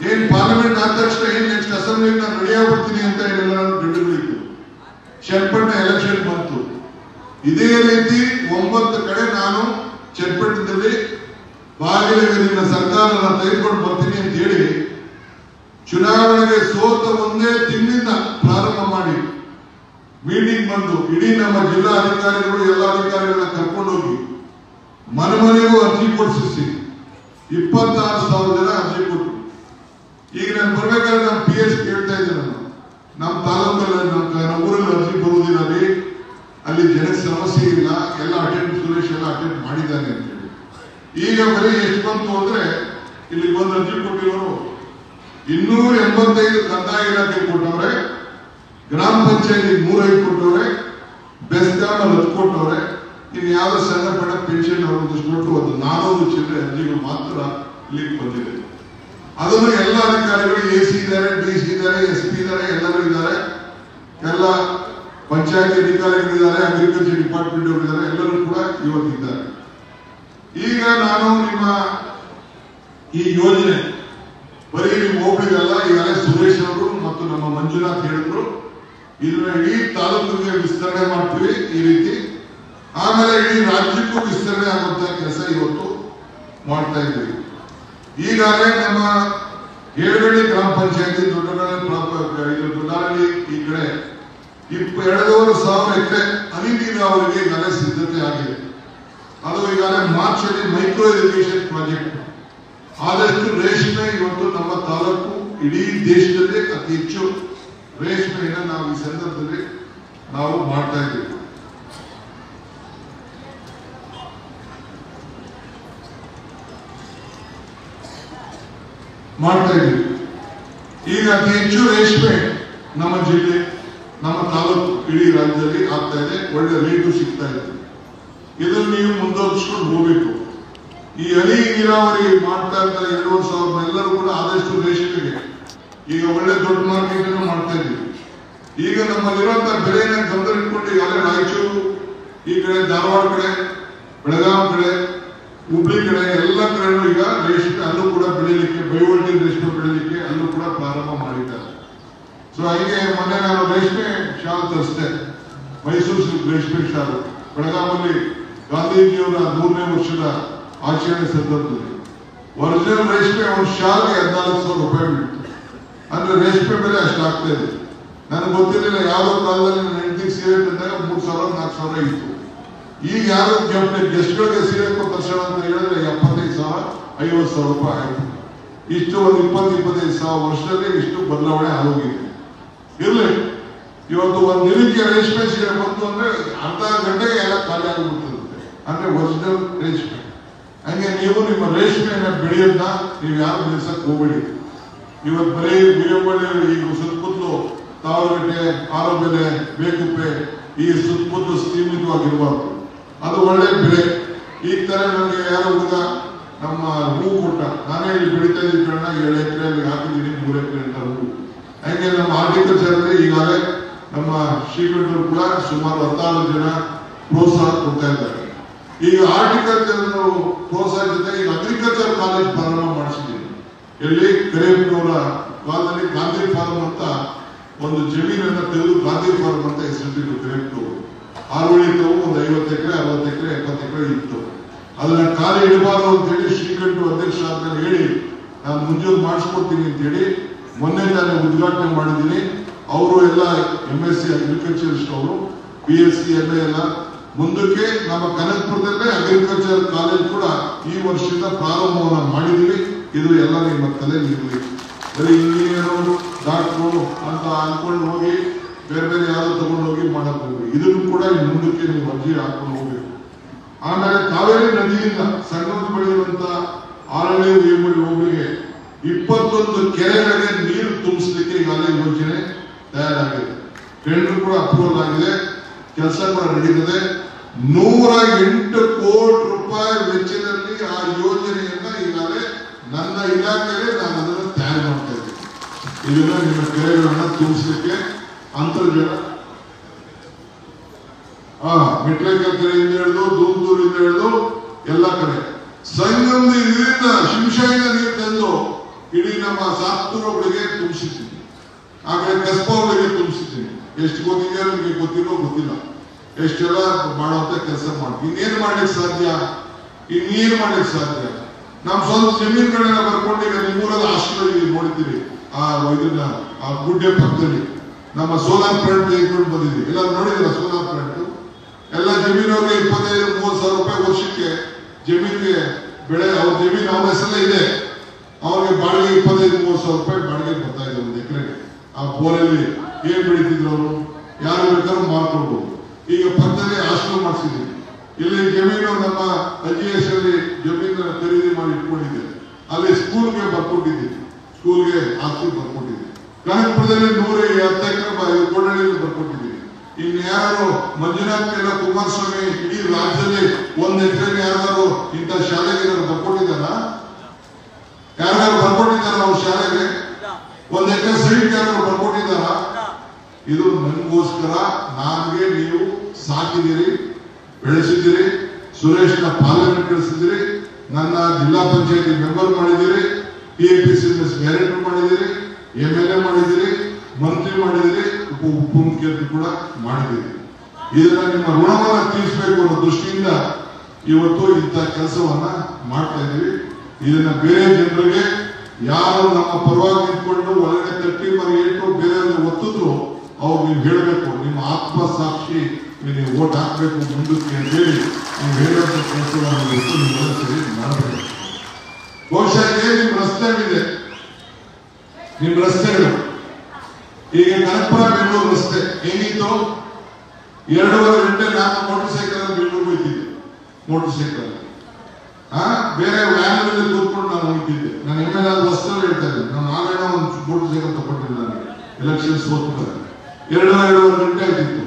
ಏನ್ ಪಾರ್ಲಿಮೆಂಟ್ ಆದ ತಕ್ಷಣ ಏನ್ ನೆಕ್ಸ್ಟ್ ಅಸೆಂಬ್ಲಿ ನಾನು ರೆಡಿ ಆಗ್ಬಿಡ್ತೀನಿ ಅಂತ ಏನೆಲ್ಲ ಗಿಡಗಳಿತ್ತು. ಚನ್ನಪಟ್ಟಣ ಎಲೆಕ್ಷನ್ ಬಂತು. ಇದೇ ರೀತಿ 9 ಕಡೆ ನಾನು ಚನ್ನಪಟ್ಟಣದಲ್ಲಿ ಬಾಗಿಲಿನ ಸರ್ಕಾರನ ತೆಗೆದುಕೊಂಡು ಬರ್ತೀನಿ ಅಂತ ಹೇಳಿ ಚುನಾವಣೆಗೆ ಸೋತ ಒಂದೇ ತಿಂಗಳಿಂದ ಪ್ರಾರಂಭ ಮಾಡಿ ಮೀಟಿಂಗ್ ಬಂದು ಇಡೀ ನಮ್ಮ ಜಿಲ್ಲಾ ಅಧಿಕಾರಿಗಳು ಎಲ್ಲ ಅಧಿಕಾರಿಗಳನ್ನ ಕರ್ಕೊಂಡು ಹೋಗಿ ಮನೆಗೂ ಅರ್ಜಿ ಕೊಡಿಸಿ 26,000 ಜನ ಅರ್ಜಿ ಕೊಟ್ಟರು. ಈಗ ನಾನು ಬರ್ಬೇಕಾದ್ರೆ ನಮ್ಮ PS ಕೇಳ್ತಾ ಇದ್ದೆ, ನಮ್ಮ ತಾಲೂಕಲ್ಲಿ ನಮ್ಮ ಊರಲ್ಲಿ ಅರ್ಜಿ ಬರುವುದಿಲ್ಲ ರೀ, ಅಲ್ಲಿ ಜನಕ್ಕೆ ಸಮಸ್ಯೆ ಇಲ್ಲ, ಎಲ್ಲ ಸುರೇಶ್ ಎಲ್ಲ ಅಟೆಂಡ್ ಮಾಡಿದ್ದಾನೆ ಅಂತ ಹೇಳಿ. ಈಗ ಬರೀ ಎಷ್ಟು ಬಂತು ಅಂದ್ರೆ ಇಲ್ಲಿ ಒಂದು ಅರ್ಜಿ ಕೊಟ್ಟಿರೋರು 285 ಕಂದಾಯ ಇಲಾಖೆ ಕೊಟ್ಟವ್ರೆ, ಗ್ರಾಮ ಪಂಚಾಯತಿ 105 ಕೊಟ್ಟವ್ರೆ, ಬೆಸ್ಕಾಂ 10 ಕೊಟ್ಟವ್ರೆ, ಇನ್ನು ಯಾವ್ದೋ ಸಣ್ಣ ಪಟ್ಟ ಪೆನ್ಷನ್ ಅವ್ರೊಂದಿಷ್ಟು ಕೊಟ್ಟು ಒಂದು 400 ಚಿಲ್ಲರೆ ಅರ್ಜಿಗಳು ಮಾತ್ರ ಇಲ್ಲಿಗೆ ಬಂದಿದೆ. ಅದನ್ನು ಎಲ್ಲ ಅಧಿಕಾರಿಗಳು AC ಇದ್ದಾರೆ, DC ಇದ್ದಾರೆ, SP ಇದ್ದಾರೆ, ಎಲ್ಲರೂ ಇದ್ದಾರೆ, ಎಲ್ಲ ಪಂಚಾಯತಿ ಅಧಿಕಾರಿಗಳಿದ್ದಾರೆ, ಅಗ್ರಿಕಲ್ಚರ್ ಡಿಪಾರ್ಟ್ಮೆಂಟ್ ಅವರು ಇದ್ದಾರೆ, ಎಲ್ಲರೂ ಕೂಡ ಇವತ್ತಿದ್ದಾರೆ. ಈಗ ನಾನು ನಿಮ್ಮ ಈ ಯೋಜನೆ ಬರೀ ನೀವು ಹೋಗ್ಲಿಲ್ಲ, ಈಗಾಗಲೇ ಸುರೇಶ್ ಅವರು ಮತ್ತು ನಮ್ಮ ಮಂಜುನಾಥ್ ಹೇಳಿದ್ರು ಇದನ್ನ ಇಡೀ ತಾಲೂಕಿಗೆ ವಿಸ್ತರಣೆ ಮಾಡ್ತೀವಿ ಈ ರೀತಿ, ಆಮೇಲೆ ಇಡೀ ರಾಜ್ಯಕ್ಕೂ ವಿಸ್ತರಣೆ ಆಗುವಂತ ಕೆಲಸ ಇವತ್ತು ಮಾಡ್ತಾ ಇದ್ದೀವಿ. ಈಗಾಗಲೇ ನಮ್ಮ ಏಳಗಳ್ಳಿ ಗ್ರಾಮ ಪಂಚಾಯತಿ ದೊಡ್ಡಗಳ್ಳಿ ಈ ಕಡೆ 2,500 ಎಕರೆ ಹನಿ ನೀರಾವರಿಗೆ ಈಗಾಗಲೇ ಸಿದ್ಧತೆ ಆಗಿದೆ. ಅದು ಈಗಾಗಲೇ ಮಾರ್ಚ್ ಅಲ್ಲಿ ಮೈಕ್ರೋ ಇರಿಗೇಷನ್ ಪ್ರಾಜೆಕ್ಟ್. ಆದಷ್ಟು ರೇಷ್ಮೆ ಇವತ್ತು ನಮ್ಮ ತಾಲೂಕು ಇಡೀ ದೇಶದಲ್ಲಿ ಅತಿ ಹೆಚ್ಚು ರೇಷ್ಮೆಯನ್ನು ನಾವು ಈ ಸಂದರ್ಭದಲ್ಲಿ ನಾವು ಮಾಡ್ತಾ ಇದ್ದೀವಿ. ಈಗ ಅತಿ ಹೆಚ್ಚು ರೇಷ್ಮೆ ನಮ್ಮ ಜಿಲ್ಲೆ, ನಮ್ಮ ತಾಲೂಕು, ಇಡೀ ರಾಜ್ಯದಲ್ಲಿ ಆಗ್ತಾ ಇದೆ. ಒಳ್ಳೆ ರೇಟು ಸಿಗ್ತಾ ಇದೆ. ಇದನ್ನು ನೀವು ಮುಂದುವರಿಸಿಕೊಂಡು ಹೋಗಬೇಕು. ಈ ಹನಿ ನೀರಾವರಿ ಮಾಡ್ತಾ ಇರ್ತಾರೆ 2,500 ಎಲ್ಲರೂ ಕೂಡ ಆದಷ್ಟು ರೇಷ್ಮೆಗೆ ಈಗ ಒಳ್ಳೆ ದೊಡ್ಡ ಮಾರ್ಕೆಟ್ ಅನ್ನು ಮಾಡ್ತಾ ಇದ್ದೀವಿ. ಈಗ ನಮ್ಮಲ್ಲಿರುವಂತಹ ಬೆಳೆಯನ್ನ ಗಮನ ಇಟ್ಕೊಂಡು ಈಗಾಗಲೇ ರಾಯಚೂರು ಈ ಕಡೆ, ಧಾರವಾಡ ಕಡೆ, ಬೆಳಗಾವಿ ಕಡೆ, ಹುಬ್ಳಿ ಕಡೆ ಎಲ್ಲ ಕಡೆನೂ ಈಗ ರೇಷ್ಮೆ ಅಲ್ಲೂ ಕೂಡ ಬೆಳೀಲಿಕ್ಕೆ, ಬೈವಳ್ಳಿ ರೇಷ್ಮೆ ಬೆಳೀಲಿಕ್ಕೆ ಅಲ್ಲೂ ಕೂಡ ಪ್ರಾರಂಭ ಮಾಡಿದ್ದಾರೆ. ಸೊ ಹೀಗೆ ಮೊನ್ನೆ ನಾನು ರೇಷ್ಮೆ ಶಾಲ್ ತರಿಸಿದೆ, ಮೈಸೂರು ಸಿಲ್ಕ್ ರೇಷ್ಮೆ ಶಾಲು. ಬೆಳಗಾವಿಯಲ್ಲಿ ಗಾಂಧೀಜಿಯವರ 100ನೇ ವರ್ಷದ ಆಚರಣೆ ಸಂದರ್ಭದಲ್ಲಿ ಒರಿಜಿನಲ್ ರೇಷ್ಮೆ ಒಂದು ಶಾಲ್ಗೆ 14,000 ರೂಪಾಯಿ ಬೀಳ್ತು. ಅಂದ್ರೆ ರೇಷ್ಮೆ ಬೆಲೆ ಅಷ್ಟಾಗ್ತಾ ಇದೆ. ನನಗೆ ಗೊತ್ತಿರಲಿಲ್ಲ, ಯಾವುದೋ ಕಾಲದಲ್ಲಿ ನನ್ನ ಹೆಂಡತಿಗೆ ಸೀರೆ ತಂದಾಗ 3,000 4,000 ಇತ್ತು. ಈಗ ಯಾರು ಗೆಸ್ಟ್ಗಳಿಗೆ ಸೀರೆ ತರ್ಸೋಣ ಅಂತ ಹೇಳಿದ್ರೆ 75,000 50,000 ರೂಪಾಯಿ ಆಯ್ತು. ಇಷ್ಟು ಒಂದು 20-25 ವರ್ಷದಲ್ಲಿ ಇಷ್ಟು ಬದಲಾವಣೆ ಆಗೋಗಿದೆ. ಇರ್ಲಿ, ಇವತ್ತು ಒಂದು ದಿನಕ್ಕೆ ರೇಷ್ಮೆ ಸೀರೆ ಬಂತು ಅಂದ್ರೆ ಅರ್ಧ ಗಂಟೆಗೆ ಎಲ್ಲ ಖಾಲಿ ಆಗಿಬಿಡ್ತಿರುತ್ತೆ. ಅಂದ್ರೆ ಒರಿಜಿನಲ್ ರೇಷ್ಮೆ. ಹಂಗೆ ನೀವು ನಿಮ್ಮ ರೇಷ್ಮೆಯನ್ನ ಬೆಳೆಯೋದನ್ನ ನೀವು ಯಾರು ಬೆಳೆಸಕ್ ಹೋಗ್ಬೇಡಿ. ಇವತ್ತು ಬರೀ ಬೀರಬಳ್ಳಿ, ಈಗ ಸುತ್ತಮುತ್ತಲು ತಾವರಗಟ್ಟೆ, ಆರೋಬೆಲೆ, ಬೇಕುಪ್ಪೆ ಈ ಸುತ್ತಮುತ್ತಲು ಸೀಮಿತವಾಗಿರಬಾರ್ದು. ಅದು ಒಳ್ಳೆ ಬೆಳೆ. ಈಗ ತರ ನನಗೆ ಯಾರೋ ಹುಡುಗ ನಮ್ಮ ಹೂ ಕೊಟ್ಟ, ನಾನೇ ಇಲ್ಲಿ ಬೆಳೀತಾ ಇದ್ದೀನಿ ಕಣ್ಣ, 7 ಎಕರೆ ಹಾಕಿದ್ದೀನಿ, 3 ಎಕರೆ ಅಂತ ಹೂ. ಹಾಗೆ ನಮ್ಮ ಹಾರ್ಟಿಕಲ್ಚರ್ ಅಲ್ಲಿ ಈಗಾಗಲೇ ನಮ್ಮ ಶ್ರೀಕಂಠರು ಕೂಡ ಸುಮಾರು 16 ಜನ ಪ್ರೋತ್ಸಾಹ ಕೊಡ್ತಾ ಇದ್ದಾರೆ. ಈಗ ಹಾರ್ಟಿಕಲ್ಚರ್ ಪ್ರೋತ್ಸಾಹ ಜೊತೆ ಈಗ ಅಗ್ರಿಕಲ್ಚರ್ ಕಾಲೇಜ್ ಪ್ರಾರಂಭ ಮಾಡಿಸಿದ್ದೀನಿ. ಎಲ್ಲಿ ಕರೇಮನವರ ಕಾಲದಲ್ಲಿ ಗಾಂಧಿ ಫಾರ್ಮ್ ಅಂತ ಒಂದು ಜಮೀನನ್ನ ತೆಗೆದು ಗಾಂಧಿ ಫಾರ್ಮ್ ಅಂತ ಹೆಸರಿಟ್ಟಿದ್ರು ಕರೇಮನವರು. ಆರುಳಿತವು ಒಂದು 50 ಎಕರೆ 60 ಎಕರೆ 70 ಎಕರೆ ಇತ್ತು. ಅದನ್ನ ಖಾಲಿ ಇಡಬಾರ್ದು ಅಂತ ಹೇಳಿ ಶ್ರೀಕಂಠ ಅಧ್ಯಕ್ಷ ಆದ್ಮೇಲೆ ಹೇಳಿ ನಾನು ಮುಂಜೂರು ಮಾಡಿಸ್ಕೊಡ್ತೀನಿ ಅಂತ ಹೇಳಿ ಮೊನ್ನೆ ತಾನೇ ಉದ್ಘಾಟನೆ ಮಾಡಿದ್ದೀನಿ. ಅವರು ಎಲ್ಲ MSc ಅಗ್ರಿಕಲ್ಚರಿಸ್ಟ್, ಅವರು BSc MA ಎಲ್ಲ. ಮುಂದಕ್ಕೆ ನಮ್ಮ ಕನಕಪುರದಲ್ಲೇ ಅಗ್ರಿಕಲ್ಚರ್ ಕಾಲೇಜ್ ಕೂಡ ಈ ವರ್ಷದಿಂದ ಪ್ರಾರಂಭವನ್ನ ಮಾಡಿದೀವಿ. ಇದು ಎಲ್ಲ ನಿಮ್ಮ ತಲೆ ನಿಲ್ಲಲಿ. ಬರೀ ಇಂಜಿನಿಯರು ಡಾಕ್ಟರು ಅಂತ ಅನ್ಕೊಂಡು ಹೋಗಿ ಬೇರೆ ಬೇರೆ ಯಾರು ತಗೊಂಡು ಹೋಗಿ ಮಾಡಕ್ ಹೋಗಿ, ಇದನ್ನು ಕೂಡ ಮುಂದಕ್ಕೆ ನೀವು ಅರ್ಜಿ ಹಾಕೊಂಡು ಹೋಗ್ಬೇಕು. ಆಮೇಲೆ ಕಾವೇರಿ ನದಿಯಿಂದ ಸಂಗಮ ಬೆಳೆಯುವಂತ 6ನೇ ಏಮಡಿ ಹೋಬಳಿಗೆ 21 ಕೆರೆಗಳಿಗೆ ನೀರು ತುಂಬಿಸಲಿಕ್ಕೆ ಈಗಾಗಲೇ ಯೋಜನೆ ತಯಾರಾಗಿದೆ. ಟೆಂಡರ್ ಕೂಡ ಅಪ್ರೂವಲ್ ಆಗಿದೆ, ಕೆಲಸ ಕೂಡ ನಡೀತದೆ. 108 ಕೋಟಿ ರೂಪಾಯಿ ವೆಚ್ಚದಲ್ಲಿ ಆ ಯೋಜನೆಯನ್ನ ಈಗಾಗಲೇ ನನ್ನ ಇಲಾಖೆಯಲ್ಲಿ ನಾನು ಅದನ್ನು ತಯಾರು ಮಾಡ್ತಾ ಇದ್ದೀನಿ. ಇದನ್ನ ನಿಮ್ಮ ಕೆರೆಗಳನ್ನ ತುಂಬಿಸಲಿಕ್ಕೆ ಅಂತರ್ಜಲ ಮಿಟ್ಲೇಕಲ್ ಕೆರೆಯಿಂದ ಹಿಡಿದು ಧೂಮದೂರಿಂದ ಹಿಡಿದು ಎಲ್ಲ ಕಡೆ ಸಂಗಮದ ಇದರಿಂದ ಶಿವಶಾಹಿನ ನೀರು ತಂದು ಇಡೀ ನಮ್ಮ ಸಾತ್ತೂರುಗಳಿಗೆ ತುಂಬಿಸಿದ್ದೀನಿ. ಆ ಕಡೆ ಕಸ್ಬಾವಳಿಗೆ ತುಂಬಿಸಿದ್ದೀನಿ. ಎಷ್ಟು ಗೊತ್ತಿದೆಯೋ ನಿಮಗೆ ಗೊತ್ತಿರೋ ಗೊತ್ತಿಲ್ಲ, ಎಷ್ಟೆಲ್ಲ ಮಾಡುವಂತ ಕೆಲಸ ಮಾಡಿ. ಇನ್ನೇನ್ ಮಾಡ್ಲಿಕ್ಕೆ ಸಾಧ್ಯ? ಇನ್ನೇನ್ ಮಾಡ್ಲಿಕ್ಕೆ ಸಾಧ್ಯ? ನಮ್ ಸ್ವಂತ ಜಮೀನುಗಳನ್ನ ಬರ್ಕೊಂಡು ಈಗ ನಿಮ್ಮೂರಲ್ಲಿ ಆಶ್ರಯ ನೋಡಿದ್ದೀರಿ. ಇದನ್ನ ಆ ಗುಡ್ಡೆ ಪಕ್ಕದಲ್ಲಿ ನಮ್ಮ ಸೋಲಾರ್ ಪ್ಲಾಂಟ್ ತೆಗೆದುಕೊಂಡು ಬಂದಿದ್ದೀವಿ. ಎಲ್ಲ ನೋಡಿದಿರ ಸೋಲಾರ್ ಪ್ಲಾಂಟ್? ಎಲ್ಲ ಜಮೀನವ್ರಿಗೆ 25-30 ಸಾವಿರ ರೂಪಾಯಿ ವರ್ಷಕ್ಕೆ ಜಮೀನಿಗೆ ಬೆಳೆ, ಅವ್ರ ಜಮೀನು ಅವ್ರ ಹೆಸರಲ್ಲೇ ಇದೆ. ಅವ್ರಿಗೆ ಬಾಡಿಗೆ 25-30 ಸಾವಿರ ರೂಪಾಯಿ ಬಾಡಿಗೆ ಬರ್ತಾ ಇದೆ ಒಂದು ಎಕರೆಗೆ. ಆ ಬೋರಲ್ಲಿ ಏನ್ ಬೆಳೀತಿದ್ರು ಅವರು, ಯಾರು ಬೇಕಾದ್ರೂ ಮಾರ್ಕೊಳ್ಬಹುದು. ಈಗ ಪಕ್ಕದಲ್ಲಿ ಆಶ್ರಮ ಮಾಡಿಸಿದ್ದೀವಿ. ಇಲ್ಲಿ ಜಮೀನು ನಮ್ಮ ಅಜ್ಜಿ ಹೆಸರಲ್ಲಿ ಜಮೀನ ಖರೀದಿ ಮಾಡಿ ಇಟ್ಕೊಂಡಿದ್ದೆ. ಅಲ್ಲಿ ಸ್ಕೂಲ್ಗೆ ಬರ್ಕೊಟ್ಟಿದ್ದೀವಿ, ಸ್ಕೂಲ್ಗೆ ಆಸ್ತಿ ಬರ್ಕೊಟ್ಟಿದ್ದೀವಿ. ಕನಕಪುರದಲ್ಲಿ 110 ಎಕರೆ ಕೋಡಳ್ಳಿಯಲ್ಲಿ ಬರ್ಕೊಟ್ಟಿದ್ದೀವಿ. ಇನ್ಯಾರು ಮಂಜುನಾಥ್ಗೆಲ್ಲ ಕುಮಾರಸ್ವಾಮಿ ಇಡೀ ರಾಜ್ಯದಲ್ಲಿ 1 ಎಕರೆ ಯಾರು ಇಂಥ ಶಾಲೆಗೆ ಬರ್ಕೊಟ್ಟಿದ್ದಾರ? ಯಾರು ಬರ್ಕೊಟ್ಟಿದ್ದಾರ? ಅವ್ರ ಶಾಲೆಗೆ 1 ಎಕರೆ ಸೈಟ್ ಯಾರು ಬರ್ಕೊಟ್ಟಿದ್ದಾರ? ಇದು ನನಗೋಸ್ಕರ, ನನಗೆ ನೀವು ಸಾಕಿದಿರಿ, ಬೆಳೆಸಿದಿರಿ, ಸುರೇಶ್ನ ಪಾರ್ಲಿಮೆಂಟ್ ಕಳಿಸಿದಿರಿ, ನನ್ನ ಜಿಲ್ಲಾ ಪಂಚಾಯತಿ ಮೆಂಬರ್ ಮಾಡಿದಿರಿ, TAPC ಡೈರೆಕ್ಟರ್ ಮಾಡಿದಿರಿ, MLA ಮಾಡಿದಿರಿ, ಮಂತ್ರಿ ಮಾಡಿದಿರಿ, ಉಪಮುಖ್ಯಮಂತ್ರಿ ಕೂಡ ಮಾಡಿದಿರಿ. ಇದನ್ನ ನಿಮ್ಮ ಋಣವನ್ನ ತೀರಿಸಬೇಕು ಅನ್ನೋ ದೃಷ್ಟಿಯಿಂದ ಇವತ್ತು ಇಂಥ ಕೆಲಸವನ್ನ ಮಾಡ್ತಾ ಇದ್ದೀವಿ. ಇದನ್ನ ಬೇರೆ ಜನರಿಗೆ ಯಾರು ನಮ್ಮ ಪರವಾಗಿ ನಿಂತ್ಕೊಂಡು ಒಳಗಡೆ ತಟ್ಟಿ ಮರಿ ಇಟ್ಟು ಬೇರೆಯವ್ರಿಗೆ ಒತ್ತಿದ್ರು ಅವ್ರು ನೀವು ಹೇಳಬೇಕು, ನಿಮ್ಮ ಆತ್ಮಸಾಕ್ಷಿ ನೀವು ಓಟ್ ಹಾಕ್ಬೇಕು ಮುಂದಕ್ಕೆ ಅಂತ ಹೇಳಿ ನೀವು ಹೇಳುವಂತ ಕೆಲಸವನ್ನು ನೀವೆಲ್ಲ ಸರಿ ಮಾಡಬೇಕು. ಬಹುಶಃ ನಿಮ್ ರಸ್ತೆಗಳಿದೆ, ನಿಮ್ ರಸ್ತೆಗಳು ಈಗ ಕನಕಪುರ ಬೆಂಗಳೂರು ರಸ್ತೆ ಹೆಂಗಿತ್ತು? 2.5 ಗಂಟೆ ನಾನು ಮೋಟರ್ ಸೈಕಲ್ ಬೆಂಗಳೂರು ಹೋಗ್ತಿದ್ದೆ. ಮೋಟರ್ ಸೈಕಲ್ ಬೇರೆ ವ್ಯಾನ್ ಕೂತ್ಕೊಂಡು ನಾನು ಹೋಗ್ತಿದ್ದೆ. ನಾನು MLA ವಸ್ತ್ರಗಳು ಹೇಳ್ತಾ ಇದ್ದೆ. ನಾನು ನಾರಾಯಣ ಒಂದು ಮೋಟರ್ ಸೈಕಲ್ ತಗೊಂಡಿದ್ದೆ. ನನಗೆ ಎಲೆಕ್ಷನ್ ಸೋತ್ತಾರೆ 2.5 ಗಂಟೆ ಆಗ್ತಿತ್ತು.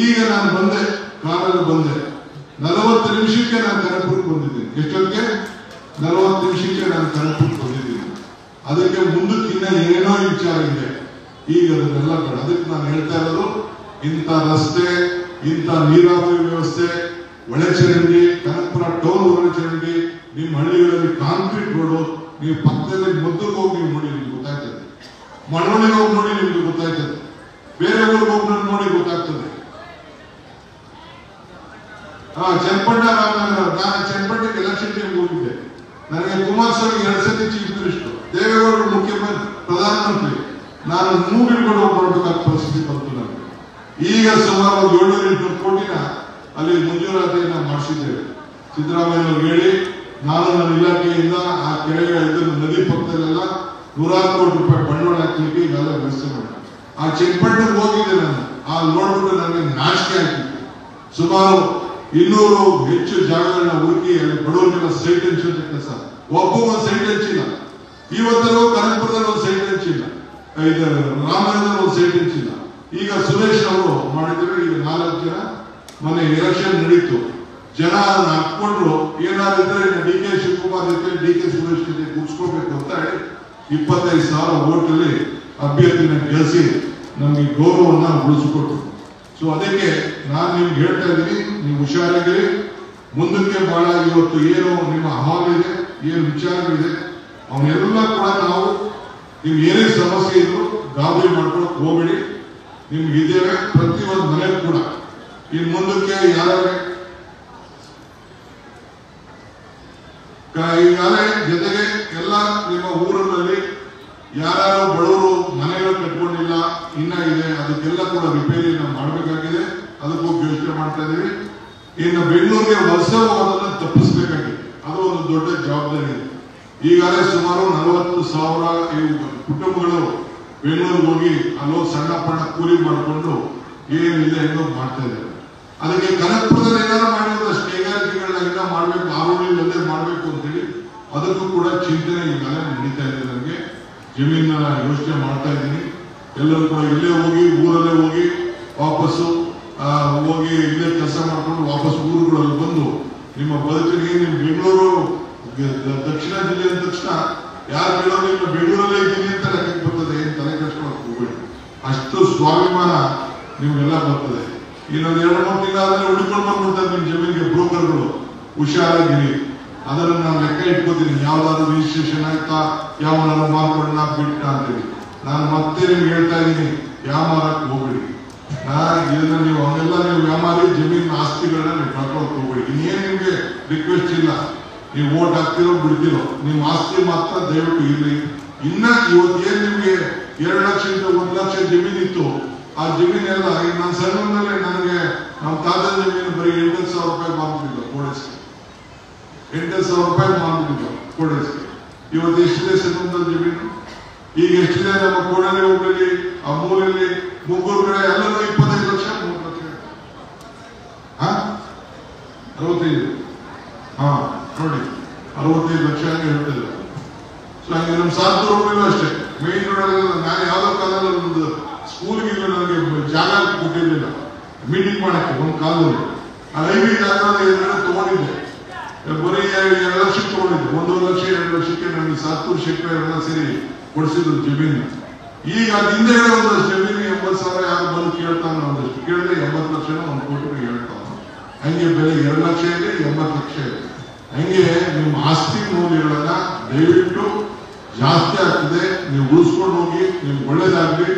ಈಗ ನಾನು ಬಂದೆ, ಕಾರಲ್ಲಿ ಬಂದೆ, 40 ನಿಮಿಷಕ್ಕೆ ನಾನು ಕನಕಪುರಕ್ಕೆ ಬಂದಿದ್ದೀನಿ. ಎಷ್ಟೊತ್ತಿಗೆ? 40 ನಿಮಿಷಕ್ಕೆ ನಾನು ಕನಕಪುರಕ್ಕೆ ಬಂದಿದ್ದೀನಿ. ಅದಕ್ಕೆ ಮುಂದಕ್ಕಿನ್ನ ಏನೋ ವಿಚಾರ ಇದೆ. ಈಗ ಅದನ್ನೆಲ್ಲ ಬೇಡ. ಅದಕ್ಕೆ ನಾನು ಹೇಳ್ತಾ ಇರೋದು, ಇಂಥ ರಸ್ತೆ, ಇಂಥ ನೀರಾವರಿ ವ್ಯವಸ್ಥೆ, ಒಳಚರಂಡಿ, ಕನಕಪುರ ಟೌನ್ ಒಳಚರಂಡಿ, ನಿಮ್ಮ ಹಳ್ಳಿಗಳಲ್ಲಿ ಕಾಂಕ್ರೀಟ್ ರೋಡು, ನೀವು ಪಕ್ಕದಲ್ಲಿ ಮದ್ದಕ್ಕೆ ಹೋಗಿ ನೀವು ನೋಡಿ ನಿಮ್ಗೆ ಗೊತ್ತಾಗ್ತದೆ. ಮಳವಳ್ಳಿಗೆ ಹೋಗಿ ನೋಡಿ ನಿಮ್ಗೆ ಗೊತ್ತಾಗ್ತದೆ. ಬೇರೆ ಊರಿಗೆ ಹೋಗಿ ನೋಡಿ ಗೊತ್ತಾಗ್ತದೆ. ಚನ್ನಪಟ್ಟಣ ರಾಮನಗರ, ನಾನು ಚನ್ನಪಟ್ಟಣಕ್ಕೆ ಎಲೆಕ್ಷನ್ ಟೈಮ್ ಹೋಗಿದ್ದೆ. ನನಗೆ ಕುಮಾರಸ್ವಾಮಿ 2 ಸತಿ ಚೀಫ್ ಮಿನಿಸ್ಟರ್, ದೇವೇಗೌಡರು ಮುಖ್ಯಮಂತ್ರಿ, ಪ್ರಧಾನಮಂತ್ರಿ. ನಾನು ಮೂಗಿಡ್ಕೊಂಡು ಹೋಗ್ಬೇಕಾದ ಪರಿಸ್ಥಿತಿ ಬಂತು ನನಗೆ. ಈಗ ಸುಮಾರು 700-800 ಕೋಟಿನ ಅಲ್ಲಿ ಮಂಜೂರಾತಿಯನ್ನ ಮಾಡಿಸಿದ್ದೇವೆ. ಸಿದ್ದರಾಮಯ್ಯ ಹೇಳಿ ನಾನು ನನ್ನ ಇಲಾಖೆಯಿಂದ ಆ ಕೆರೆಗೆ ಇದನ್ನು ನದಿ ಪಕ್ಕದಲ್ಲೆಲ್ಲ 100 ಕೋಟಿ ರೂಪಾಯಿ ಬಂಡವಾಳ ಹಾಕಲಿಕ್ಕೆ ಈಗೆಲ್ಲ ವ್ಯವಸ್ಥೆ ಮಾಡಿ ಆ ಚನ್ನಪಟ್ಟಣಕ್ಕೆ ಹೋಗಿದ್ದೆ. ನಾನು ಆ ನೋಡ್ಬಿಟ್ಟು ನನಗೆ ನಾಚಿಕೆ ಆಗ್ತಿತ್ತು. ಸುಮಾರು 200 ಹೆಚ್ಚು ಜಾಗಗಳನ್ನ ಹುಡುಕಿ ಅಲ್ಲಿ ಬಡವರಿಗೆಲ್ಲ ಸೈಟ್ ಹಂಚುವಂತ ಕೆಲಸ. ಒಬ್ಬ ಒಂದು ಸೈಟ್ ಹಂಚಿಲ್ಲ. ಇವತ್ತರೂ ಕನಕಪುರದಲ್ಲಿ ಒಂದು ಸೈಟ್ ಹಂಚಿಲ್ಲ, ರಾಮನಗರದಲ್ಲಿ ಒಂದು ಸೈಟ್ ಹಂಚಿಲ್ಲ. ಈಗ ಸುರೇಶ್ ಅವರು ಮಾಡಿದ್ರೆ ಈಗ 4 ಜನ ಮೊನ್ನೆ ಎಲೆಕ್ಷನ್ ನಡೀತು, ಜನ ಹಾಕೊಂಡ್ರು. ಏನಾದ್ರೆ DK ಶಿವಕುಮಾರ್ ಶಿವಕುಮಾರ್ ಜೊತೆ DK ಸುರೇಶ್ ಜೊತೆ ಕೂರಿಸ್ಕೋಬೇಕು ಅಂತ ಹೇಳಿ 25,000 ಓಟಲ್ಲಿ ಅಭ್ಯರ್ಥಿನ ಗೆಲ್ಲಿಸಿ ನಮಗೆ ಗೌರವವನ್ನ ಉಳಿಸಿಕೊಟ್ರು. ಸೊ ಅದಕ್ಕೆ ನಾನು ನಿಮ್ಗೆ ಹೇಳ್ತಾ ಇದ್ದೀನಿ, ನೀವು ಹುಷಾರಾಗಿರಿ. ಮುಂದಕ್ಕೆ ಬಹಳ ಇವತ್ತು ಏನು ನಿಮ್ಮ ಅಹವಾಲಿದೆ, ಏನು ವಿಚಾರಗಳಿದೆ ಅವನ್ನೆಲ್ಲ ಕೂಡ ನಾವು ನೀವು ಏನೇ ಸಮಸ್ಯೆ ಇದ್ರು ಗಾಬರಿ ಮಾಡ್ಕೊಳಕ್ ಹೋಗ್ಬೇಡಿ. ನಿಮ್ಗೆ ಇದ್ದೇವೆ ಪ್ರತಿಯೊಂದು ಮನೆ ಕೂಡ. ಇನ್ನು ಮುಂದಕ್ಕೆ ಯಾರೇ ಈಗಾಗಲೇ ಜೊತೆಗೆ ಎಲ್ಲ ನಿಮ್ಮ ಊರಲ್ಲಿ ಯಾರು ಬಡವರು ಮನೆಗಳು ಕಟ್ಕೊಂಡಿಲ್ಲ ಇನ್ನ ಇದೆ, ಅದಕ್ಕೆಲ್ಲ ಕೂಡ ರಿಪೇರಿ ನಾವು ಮಾಡಬೇಕಾಗಿದೆ. ಅದಕ್ಕೂ ಯೋಚನೆ ಮಾಡ್ತಾ ಇದೀವಿ. ಇನ್ನು ಬೆಂಗಳೂರಿಗೆ ವಲಸೆ ಹೋಗೋದನ್ನ ತಪ್ಪಿಸಬೇಕಾಗಿದೆ, ಅದು ಒಂದು ದೊಡ್ಡ ಜವಾಬ್ದಾರಿ ಇದೆ. ಈಗಾಗಲೇ ಸುಮಾರು 40,000 ಕುಟುಂಬಗಳು ಬೆಂಗಳೂರಿಗೆ ಹೋಗಿ ಅಲ್ಲೋ ಸಣ್ಣ ಪಣ್ಣ ಕೂಲಿ ಮಾಡಿಕೊಂಡು ಏನಿದೆ ಏನೋ ಮಾಡ್ತಾ ಇದ್ದಾರೆ. ಅದಕ್ಕೆ ಕನಕಪುರದಲ್ಲಿ ಏನಾದ್ರು ಮಾಡಿದ್ರೆ ಕೈಗಾರಿಕೆಗಳನ್ನ ಇನ್ನ ಮಾಡಬೇಕು, ಆರೋಗ್ಯದಲ್ಲೇ ಮಾಡಬೇಕು ಅಂತೇಳಿ ಅದಕ್ಕೂ ಕೂಡ ಚಿಂತನೆ ಈಗಾಗಲೇ ನಡೀತಾ ಇದೆ. ನನಗೆ ಜಮೀನ ಯೋಚನೆ ಮಾಡ್ತಾ ಇದ್ದೀನಿ. ಎಲ್ಲರೂ ಕೂಡ ಇಲ್ಲೇ ಹೋಗಿ ಊರಲ್ಲೇ ಹೋಗಿ ವಾಪಸ್ಸು ಹೋಗಿ ಇಲ್ಲೇ ಕೆಲಸ ಮಾಡ್ಕೊಂಡು ವಾಪಸ್ ಊರುಗಳಲ್ಲಿ ಬಂದು ನಿಮ್ಮ ಬದುಕಿಗೆ ನಿಮ್ಮ ಬೆಂಗಳೂರು ದಕ್ಷಿಣ ಜಿಲ್ಲೆ ಅಂದ ತಕ್ಷಣ ಯಾರು ಹೇಳೋದು ನಿಮ್ಮ ಬೆಂಗಳೂರಲ್ಲೇ ಇದ್ದೀನಿ ಅಂತ ಲೆಕ್ಕಕ್ಕೆ ಬರ್ತದೆ. ಏನ್ ತಲೆ ಕೆಡಿಸ್ಕೊಳಕ್ ಹೋಗ್ಬೇಡಿ, ಅಷ್ಟು ಸ್ವಾಭಿಮಾನ ನಿಮ್ಗೆಲ್ಲ ಬರ್ತದೆ. ಇನ್ನೊಂದು 2-3 ತಿಂಗಳಾದ್ರೆ ಉಳ್ಕೊಂಡು ಬಂದ್ಬಿಡ್ತಾರೆ ನಿಮ್ ಜಮೀನಿಗೆ ಬ್ರೋಕರ್ಗಳು. ಹುಷಾರಾಗಿರಿ, ಅದನ್ನು ನಾನು ಲೆಕ್ಕ ಇಟ್ಕೋತೀನಿ. ಯಾವ್ದಾದ್ರು ರಿಜಿಸ್ಟ್ರೇಷನ್ ಆಯ್ತಾ, ಯಾವನಾದ್ರು ಮಾರ್ಕೊಂಡ ಬಿಟ್ಟ ಅಂತೇಳಿ ನಾನು ಮತ್ತೆ ನಿಮ್ಗೆ ಹೇಳ್ತಾ ಇದ್ದೀನಿ, ವ್ಯಾಪಾರಕ್ಕೆ ಹೋಗ್ಬೇಡಿ. ಇದನ್ನ ನೀವು ಹಂಗೆಲ್ಲ ನೀವು ವ್ಯಾಪಾರಿ ಜಮೀನಿನ ಆಸ್ತಿಗಳನ್ನ ನೀವು ಕಳ್ಕೊಳಕ್ ಹೋಗ್ಬೇಡಿ. ಇನ್ನೇನು ನಿಮ್ಗೆ ರಿಕ್ವೆಸ್ಟ್ ಇಲ್ಲ, ನೀವು ಓಟ್ ಹಾಕ್ತಿರೋ ಬಿಡ್ತಿರೋ ನಿಮ್ಮ ಆಸ್ತಿ ಮಾತ್ರ ದಯವಿಟ್ಟು ಇರ್ಲಿ. ಇನ್ನ ಇವತ್ತು ಏನ್ ನಿಮ್ಗೆ 2 ಲಕ್ಷದಿಂದ 1 ಲಕ್ಷ ಜಮೀನಿತ್ತು, ಆ ಜಮೀನೆಲ್ಲ ಈಗ ನನ್ನ ಸಣ್ಣನಲ್ಲಿ ನನಗೆ ನಮ್ಮ ತಾತ ಜಮೀನು ಬರೀ 8,000 ರೂಪಾಯಿ ಮಾರ್ಬಿಟ್ಟಿದ್ದ ಕೋಡೆಸ್ಗೆ. 8,000 ರೂಪಾಯಿ ಮಾರ್ಬಿಟ್ಟಿದ್ದ ಕೋಡೆಸ್ಗೆ. ಇವತ್ತು ಎಷ್ಟಿದೆ ಸಣ್ಣದಲ್ಲಿ ಜಮೀನು? ಈಗ ಎಷ್ಟಿದೆ ನಮ್ಮ ಕೋಡಲಿ ಊರಲ್ಲಿ, ಆ ಮೂಲೆಯಲ್ಲಿ ಮುಗ್ಗೂರು ಕಡೆ ಎಲ್ಲರೂ 25 ಲಕ್ಷ 3 ಲಕ್ಷ 65 ನೋಡಿ 65 ಲಕ್ಷ ಹೇಳ್ತಿದ್ರು. ಸೊ ಹಂಗೆ ನಮ್ಮ ಸಾತ್ತೂರು ಊರಿಗೂ ಅಷ್ಟೇ ಮೇನ್ ರೋಡ್. ನಾನು ಯಾವ್ದೋ ಕಾಲದಲ್ಲಿ ಒಂದು ಸ್ಕೂಲ್ಗೆ ನನಗೆ ಜಾಗ ಕೊಟ್ಟಿರ್ಲಿಲ್ಲ ಮೀಟಿಂಗ್ ಮಾಡಕ್ಕೆ ಒಂದು ಕಾಲದಲ್ಲಿ. ಆ ಲೈಬ್ರರಿ ಜಾಗ ತಗೊಂಡಿದ್ದೆ, ಬರೀ 2 ಲಕ್ಷಕ್ಕೆ ತಗೊಂಡಿದ್ದೆ. 1 ಲಕ್ಷ 2 ಲಕ್ಷಕ್ಕೆ ನನಗೆ ಸಾತ್ತೂರು ಶೆಟ್ಟಿ ಎಲ್ಲ ಸೇರಿ ಕೊಡಿಸಿದ್ರು ಜಮೀನು. ಈಗ ಅದು ಹಿಂದೆ ಒಂದಷ್ಟು ಜಮೀನು 80,000 ಯಾರು ಬಂದು ಕೇಳ್ತಾನೆ, ಒಂದಷ್ಟು ಕೇಳಿದ್ರೆ 80 ಲಕ್ಷ 1 ಕೋಟಿ ಹೇಳ್ತಾನೆ. ಹಂಗೆ ಬೆಲೆ 2 ಲಕ್ಷ ಇದೆ, 80 ಲಕ್ಷ ಇದೆ. ಹಂಗೆ ನಿಮ್ಮ ಆಸ್ತಿ ಮೌಲ್ಯಗಳನ್ನ ದಯವಿಟ್ಟು ಜಾಸ್ತಿ ಆಗ್ತದೆ, ನೀವು ಉಳಿಸ್ಕೊಂಡು ಹೋಗಿ, ನಿಮ್ಗೆ ಒಳ್ಳೇದಾಗ್ಲಿ.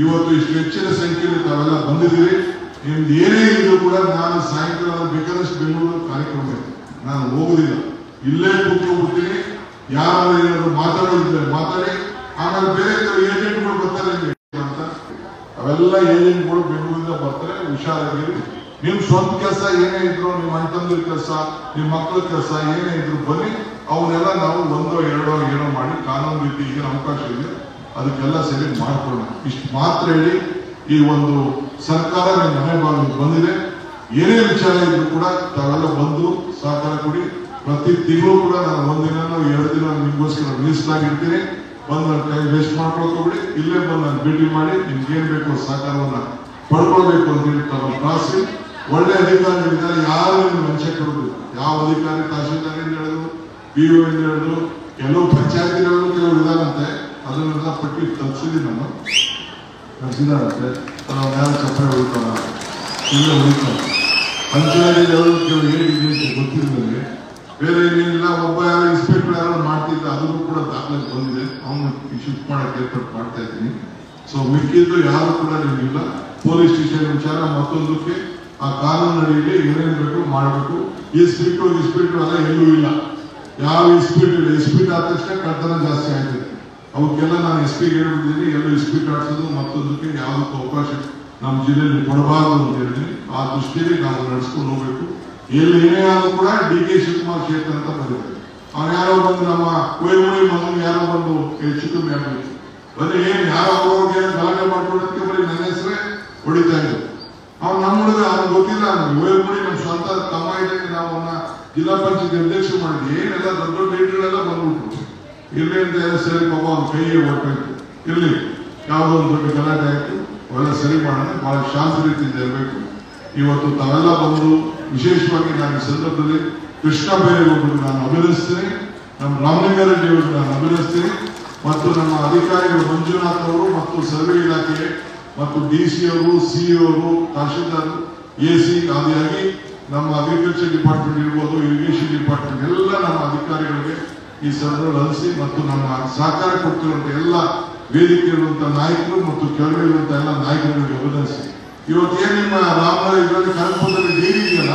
ಇವತ್ತು ಇಷ್ಟು ಹೆಚ್ಚಿನ ಸಂಖ್ಯೆಯಲ್ಲಿ ತಾವೆಲ್ಲ ಬಂದಿದ್ದೀರಿ. ನಿಮ್ದು ಏನೇ ಇದ್ರು ಕೂಡ ನಾನು ಸಾಯಂಕಾಲ ಬೇಕಾದಷ್ಟು ಬೆಂಗಳೂರು ಕಾರ್ಯಕ್ರಮ ಇದೆ, ನಾನು ಹೋಗುದಿಲ್ಲ, ಇಲ್ಲೇ ಕೂತ್ಕೊಂಡ್ಬಿಡ್ತೀನಿ. ಯಾರು ಏನಾದ್ರು ಮಾತಾಡೋದಿದ್ರೆ ಮಾತಾಡಿ. ಆಮೇಲೆ ಬೇರೆ ಏಜೆಂಟ್ಗಳು ಬರ್ತಾರೆ ಅಂತ, ಅವೆಲ್ಲ ಏಜೆಂಟ್ಗಳು ಬೆಂಗಳೂರಿಂದ ಬರ್ತಾರೆ. ಹುಷಾರಾಗಿರಿ. ನಿಮ್ ಸ್ವಂತ ಕೆಲಸ ಏನೇ ಇದ್ರು, ನಿಮ್ಮ ಅಣ್ಣ ಕೆಲಸ, ನಿಮ್ಮ ಮಕ್ಕಳ ಕೆಲಸ ಏನೇ ಇದ್ರು ಬನ್ನಿ, ಅವನ್ನೆಲ್ಲ ನಾವು 1-2 ಏನೋ ಮಾಡಿ ಕಾನೂನು ರೀತಿ ಈಗಿನ ಅವಕಾಶ ಇದೆ, ಅದಕ್ಕೆಲ್ಲ ಸರಿ ಮಾಡ್ಕೊಳ್ಳೋಣ. ಇಷ್ಟು ಮಾತ್ರ ಹೇಳಿ ಈ ಒಂದು ಸರ್ಕಾರ ನಿಮ್ಮ ಮನೆ ಬಾಗಿಲಿಗೆ ಬಂದಿದೆ. ಏನೇ ವಿಚಾರ ಇದ್ರು ಕೂಡ ತಾವೆಲ್ಲ ಬಂದು ಸಹಕಾರ ಕೊಡಿ. ಪ್ರತಿ ತಿಂಗಳು ಕೂಡ ನಾನು 1 ದಿನ 2 ದಿನ ನಿಮ್ಗೋಸ್ಕರ ಮೀಸಲಾಗಿರ್ತೀನಿ. ಬಂದು ಟೈಮ್ ವೇಸ್ಟ್ ಮಾಡ್ಕೊಳ್ಕೋಬಿಡಿ. ಇಲ್ಲೇ ಬಂದು ನಾನು ಭೇಟಿ ಮಾಡಿ ನಿಮ್ಗೆ ಏನ್ ಬೇಕು ಸಹಕಾರವನ್ನ ಪಡ್ಕೊಳ್ಬೇಕು ಅಂತ ಹೇಳಿ ತಾವು ಕಾಸಿ. ಒಳ್ಳೆ ಅಧಿಕಾರಿಗಳಿದ್ದಾರೆ, ಯಾರು ವಂಚನೆ ಕೊಡುದಿಲ್ಲ. ಯಾವ ಅಧಿಕಾರಿ ತಹಶೀಲ್ದಾರಿಂದ ಹೇಳಿದ್ರು, BO ಇಂದ ಹೇಳಿದ್ರು, ಕೆಲವು ಪಂಚಾಯತಿಗಳು ಕೆಲವು ಇದಾರಂತೆ, ಅದನ್ನೆಲ್ಲ ಪಟ್ಟಿ ತಪ್ಪಿಸಿದೀವಿ. ನಮ್ಮ ತಪ್ಪಿಸಿದಾರಂತೆ ಯಾರು ಚಪ್ಪರೆ ಹೊಡಿತಾರ, ಇಲ್ಲೇ ಹೊಡಿತಾರ. ಪಂಚಾಯತಿ ಕೆಲವು ಹೇಗಿದೆ ಅಂತ ಗೊತ್ತಿಲ್ಲ. ಬೇರೆ ಏನಿಲ್ಲ, ಒಬ್ಬ ಯಾರು ಇನ್ಸ್ಪೆಕ್ಟರ್ ಯಾರು ಮಾಡ್ತಿದ್ದ, ಅದನ್ನು ಕೂಡ ದಾಖಲೆ ಬಂದಿದೆ. ಅವನು ಶಿಫ್ಟ್ ಮಾಡಕ್ಕೆ ಏರ್ಪಾಟ್ ಮಾಡ್ತಾ ಇದ್ದೀನಿ. ಸೊ ಮಿಕ್ಕಿದ್ದು ಯಾರು ಕೂಡ ನಿಮಗಿಲ್ಲ. ಪೊಲೀಸ್ ಸ್ಟೇಷನ್ ವಿಚಾರ ಮತ್ತೊಂದಕ್ಕೆ ಆ ಕಾನೂನು ಅಡಿಯಲ್ಲಿ ಏನೇನು ಬೇಕು ಮಾಡಬೇಕು. ಇನ್ಸ್ಪೆಕ್ಟರ್ ಅಲ್ಲ ಎಲ್ಲೂ ಇಲ್ಲ. ಯಾವ ಇನ್ಸ್ಪೆಕ್ಟರ್ ಇನ್ಸ್ಪೆಕ್ಟರ್ ಆದ ತಕ್ಷಣ ಕಳ್ತನ ಜಾಸ್ತಿ ಆಗ್ತದೆ. ಅವಕ್ಕೆಲ್ಲ ನಾನು SP ಹೇಳ್ಬಿಟ್ಟಿದ್ದೀನಿ, ಎಲ್ಲೂ ಇನ್ಸ್ಪೆಕ್ಟರ್ ಆಡ್ಸೋದು ಮತ್ತೊಂದಕ್ಕೆ ಯಾವುದಕ್ಕೂ ಅವಕಾಶ ನಮ್ಮ ಜಿಲ್ಲೆಯಲ್ಲಿ ಕೊಡಬಾರದು ಅಂತ ಹೇಳಿದ್ದೀನಿ. ಆ ದೃಷ್ಟಿಯಲ್ಲಿ ನಾವು ನಡೆಸ್ಕೊಂಡು ಹೋಗ್ಬೇಕು. ಎಲ್ಲಿ ಏನೇ ಆದ್ರೂ ಕೂಡ DK ಶಿವಕುಮಾರ್ ಕ್ಷೇತ್ರ ಅಂತ ಬಂದಿದ್ದಾರೆ. ಅವ್ನು ಯಾರೋ ಬಂದು ನಮ್ಮ ಕೊಯ್ಮುಳಿ ಮಗನಿಗೆ ಯಾರೋ ಬಂದು ಹೆಚ್ಚು ಕಮ್ಮಿ ಆಗಬೇಕು ಬರೀ ಏನ್ ಯಾರೋ ಅವ್ರಿಗೆ ಗಲಾಟೆ ಮಾಡ್ಕೊಳೋದಕ್ಕೆ ಬರೀ ನನ್ನ ಹೆಸರೇ ಹೊಡಿತಾ ಇದ್ರು. ಅವ್ನು ನಮ್ಮ ಹುಡುಗ, ಅವ್ನಿಗೆ ಗೊತ್ತಿಲ್ಲ. ಕೊಯ್ಮುಳಿ ನಮ್ಮ ಸ್ವಂತ ತಮ್ಮ ಇದ್ದಂಗೆ ನಾವು ಅವನ್ನ ಜಿಲ್ಲಾ ಪಂಚಾಯತ್ ಅಧ್ಯಕ್ಷ ಮಾಡಿದ್ವಿ. ಏನೆಲ್ಲ ದೊಡ್ಡ ದೊಡ್ಡ ಲೀಡರ್ಗಳೆಲ್ಲ ಬಂದ್ಬಿಟ್ರು. ಇರ್ಲಿ ಅಂತ ಸರಿ ಪಾಪ ಅವ್ನ ಕೈಗೆ ಹೊರಟಾಯ್ತು. ಇರ್ಲಿ, ಯಾವುದೋ ಒಂದು ದೊಡ್ಡ ಗಲಾಟೆ ಆಯ್ತು, ಅವೆಲ್ಲ ಸರಿ ಮಾಡೋಣ. ಬಹಳ ಶಾಂತ ರೀತಿಯಿಂದ ಇರಬೇಕು. ಇವತ್ತು ತಾವೆಲ್ಲ ಬಂದು ವಿಶೇಷವಾಗಿ ನಾನು ಈ ಸಂದರ್ಭದಲ್ಲಿ ಕೃಷ್ಣ ಬೈರೇಗೌಡರಿಗೆ ನಾನು ಅಭಿನಂದಿಸ್ತೇನೆ. ನಮ್ಮ ರಾಮಲಿಂಗಾರೆಡ್ಡಿ ಅವರನ್ನು ನಾನು ಅಭಿನಂದಿಸ್ತೀನಿ ಮತ್ತು ನಮ್ಮ ಅಧಿಕಾರಿಗಳು ಮಂಜುನಾಥ್ ಅವರು ಮತ್ತು ಸರ್ವೆ ಇಲಾಖೆ ಮತ್ತು ಡಿಸಿ ಅವರು ಸಿಇಒ ಅವರು ತಹಶೀಲ್ದಾರ್ ಎಸಿ ಆದಿಯಾಗಿ ನಮ್ಮ ಅಗ್ರಿಕಲ್ಚರ್ ಡಿಪಾರ್ಟ್ಮೆಂಟ್ ಇರ್ಬೋದು ಇರಿಗೇಷನ್ ಡಿಪಾರ್ಟ್ಮೆಂಟ್ ಎಲ್ಲ ನಮ್ಮ ಅಧಿಕಾರಿಗಳಿಗೆ ಈ ಸಂದರ್ಭ ಹರಿಸಿ ಮತ್ತು ನಮ್ಮ ಸಹಕಾರ ಕೊಡ್ತಿರುವಂತ ಎಲ್ಲ ವೇದಿಕೆ ಇರುವಂತಹ ನಾಯಕರು ಮತ್ತು ಕೆಳಗೆ ಇರುವಂತಹ ಎಲ್ಲ ನಾಯಕರಿಗೆ ಅಭಿನಂದಿಸಿ. ಇವತ್ತೇನು ನಿಮ್ಮ ರಾಮನಗರ ಇದರಲ್ಲಿ ಕನಕಪುರದಲ್ಲಿ ಡೈರಿ ಇದೆಯಲ್ಲ,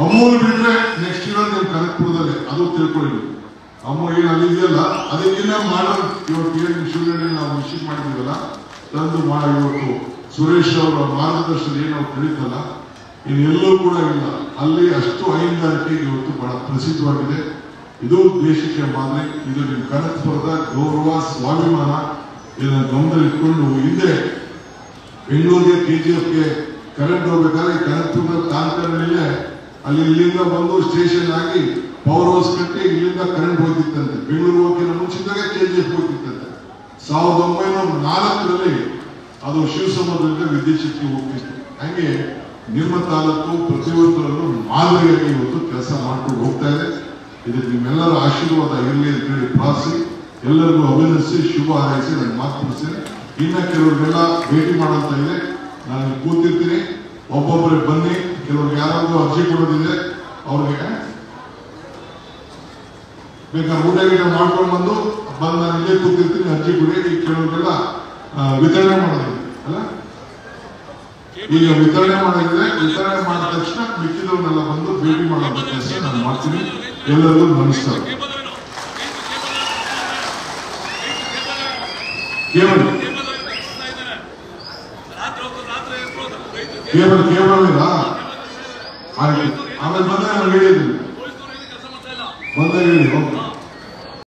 ಅಮೂಲ್ ಬಿಟ್ರೆ ನೆಕ್ಸ್ಟ್ ಇರೋದು ನೀವು ಕನಕಪುರದಲ್ಲಿ, ಅದು ತಿಳ್ಕೊಳ್ಳಿ. ಅಮೂಲ್ ಏನು ಅಲ್ಲಿ ಇದೆಯಲ್ಲ ಅದಕ್ಕಿಂತ ಮಾಡೋದು ಇವತ್ತು ಏನು ಶಿವಗಂಡಿ ನಾವು ವಿಸಿಟ್ ಮಾಡಿದೀವಲ್ಲ ತಂದು ಮಾಡಿ ಇವತ್ತು ಸುರೇಶ್ ಅವರ ಮಾರ್ಗದರ್ಶನ ಏನು ಅವ್ರು ಕರೀತಲ್ಲ ಇನ್ನೆಲ್ಲೂ ಕೂಡ ಇಲ್ಲ. ಅಲ್ಲಿ ಅಷ್ಟು ಹೈನುಗಾರಿಕೆ ಇವತ್ತು ಬಹಳ ಪ್ರಸಿದ್ಧವಾಗಿದೆ. ಇದು ದೇಶಕ್ಕೆ ಮಾದರಿ. ಇದು ನಿಮ್ಮ ಕನಕಪುರದ ಗೌರವ ಸ್ವಾಭಿಮಾನ ಇದನ್ನ ಗಮನದಲ್ಲಿಟ್ಕೊಂಡು ಹಿಂದೆ ಬೆಂಗಳೂರಿಗೆ ಕೆಜಿಎಫ್ಗೆ ಕರೆಂಟ್ ಹೋಗ್ಬೇಕಾದ್ರೆ ಕನಕಪುರದ ತಾಲೂಕಿನಲ್ಲೇ ಅಲ್ಲಿ ಇಲ್ಲಿಂದ ಬಂದು ಸ್ಟೇಷನ್ ಆಗಿ ಪವರ್ ಹೌಸ್ ಕಟ್ಟಿ ಇಲ್ಲಿಂದ ಕರೆಂಟ್ ಹೋಗ್ತಿತ್ತಂತೆ. ಬೆಂಗಳೂರು ಹೋಗಿನ ಮುಂಚಿದಾಗ ಕೆಜಿಎಫ್ ಹೋಗ್ತಿತ್ತಂತೆ. 1904ರಲ್ಲಿ ಅದು ಶಿವಸಮುದ್ರದಿಂದ ವಿದ್ಯುತ್ ಶಕ್ತಿ ಹೋಗ್ತಿತ್ತು. ಹಂಗೆ ನಿಮ್ಮ ತಾಲೂಕು ಪ್ರತಿಯೊಂದರಲ್ಲೂ ಮಾದರಿಯಾಗಿ ಇವತ್ತು ಕೆಲಸ ಮಾಡ್ಕೊಂಡು ಹೋಗ್ತಾ ಇದೆ. ಇದಕ್ಕೆ ನಿಮ್ಮೆಲ್ಲರ ಆಶೀರ್ವಾದ ಇರಲಿ ಅಂತ ಹೇಳಿ ಪ್ರಾರ್ಥಿಸಿ ಎಲ್ಲರಿಗೂ ಅಭಿನಂದಿಸಿ ಶುಭ ಹಾರೈಸಿ ನಾನು ಮಾತು ಮುಗಿಸ್ತೇನೆ. ಇನ್ನ ಕೆಲವರಿಗೆಲ್ಲ ಭೇಟಿ ಮಾಡೋಂತ ಇದೆ. ನಾನು ಕೂತಿರ್ತೀನಿ, ಒಬ್ಬೊಬ್ಬರೇ ಬನ್ನಿ. ಕೆಲವ್ರಿಗೆ ಯಾರಾದ್ರೂ ಅರ್ಜಿ ಕೊಡೋದಿದೆ ಅವ್ರಿಗೆ ಬೇಕಾದ್ರೆ ಊಟ ಗೀಟ ಮಾಡ್ಕೊಂಡು ಬಂದು ನಾನು ಇಲ್ಲೇ ಕೂತಿರ್ತೀನಿ, ಅರ್ಜಿ ಕೊಡಿ. ಈ ಕೆಲವರಿಗೆಲ್ಲ ವಿತರಣೆ ಮಾಡೋದಿದೆ ಅಲ್ಲ, ಈಗ ವಿತರಣೆ ಮಾಡಿದ್ರೆ ವಿತರಣೆ ಮಾಡಿದ ತಕ್ಷಣ ಮಿಕ್ಕಿದವ್ರನ್ನೆಲ್ಲ ಬಂದು ಭೇಟಿ ಮಾಡುವಂತ ಕೆಲಸ ನಾನು ಮಾಡ್ತೀನಿ. ಎಲ್ಲರಿಗೂ ನಮಸ್ಕಾರ. ಕೇವಲ ಕೇವಲ ಕೇವಲ ಇಲ್ಲ. ಆಮೇಲೆ ಬಂದ್ರೆ ನಾನು ಹೇಳಿದ್ದೀನಿ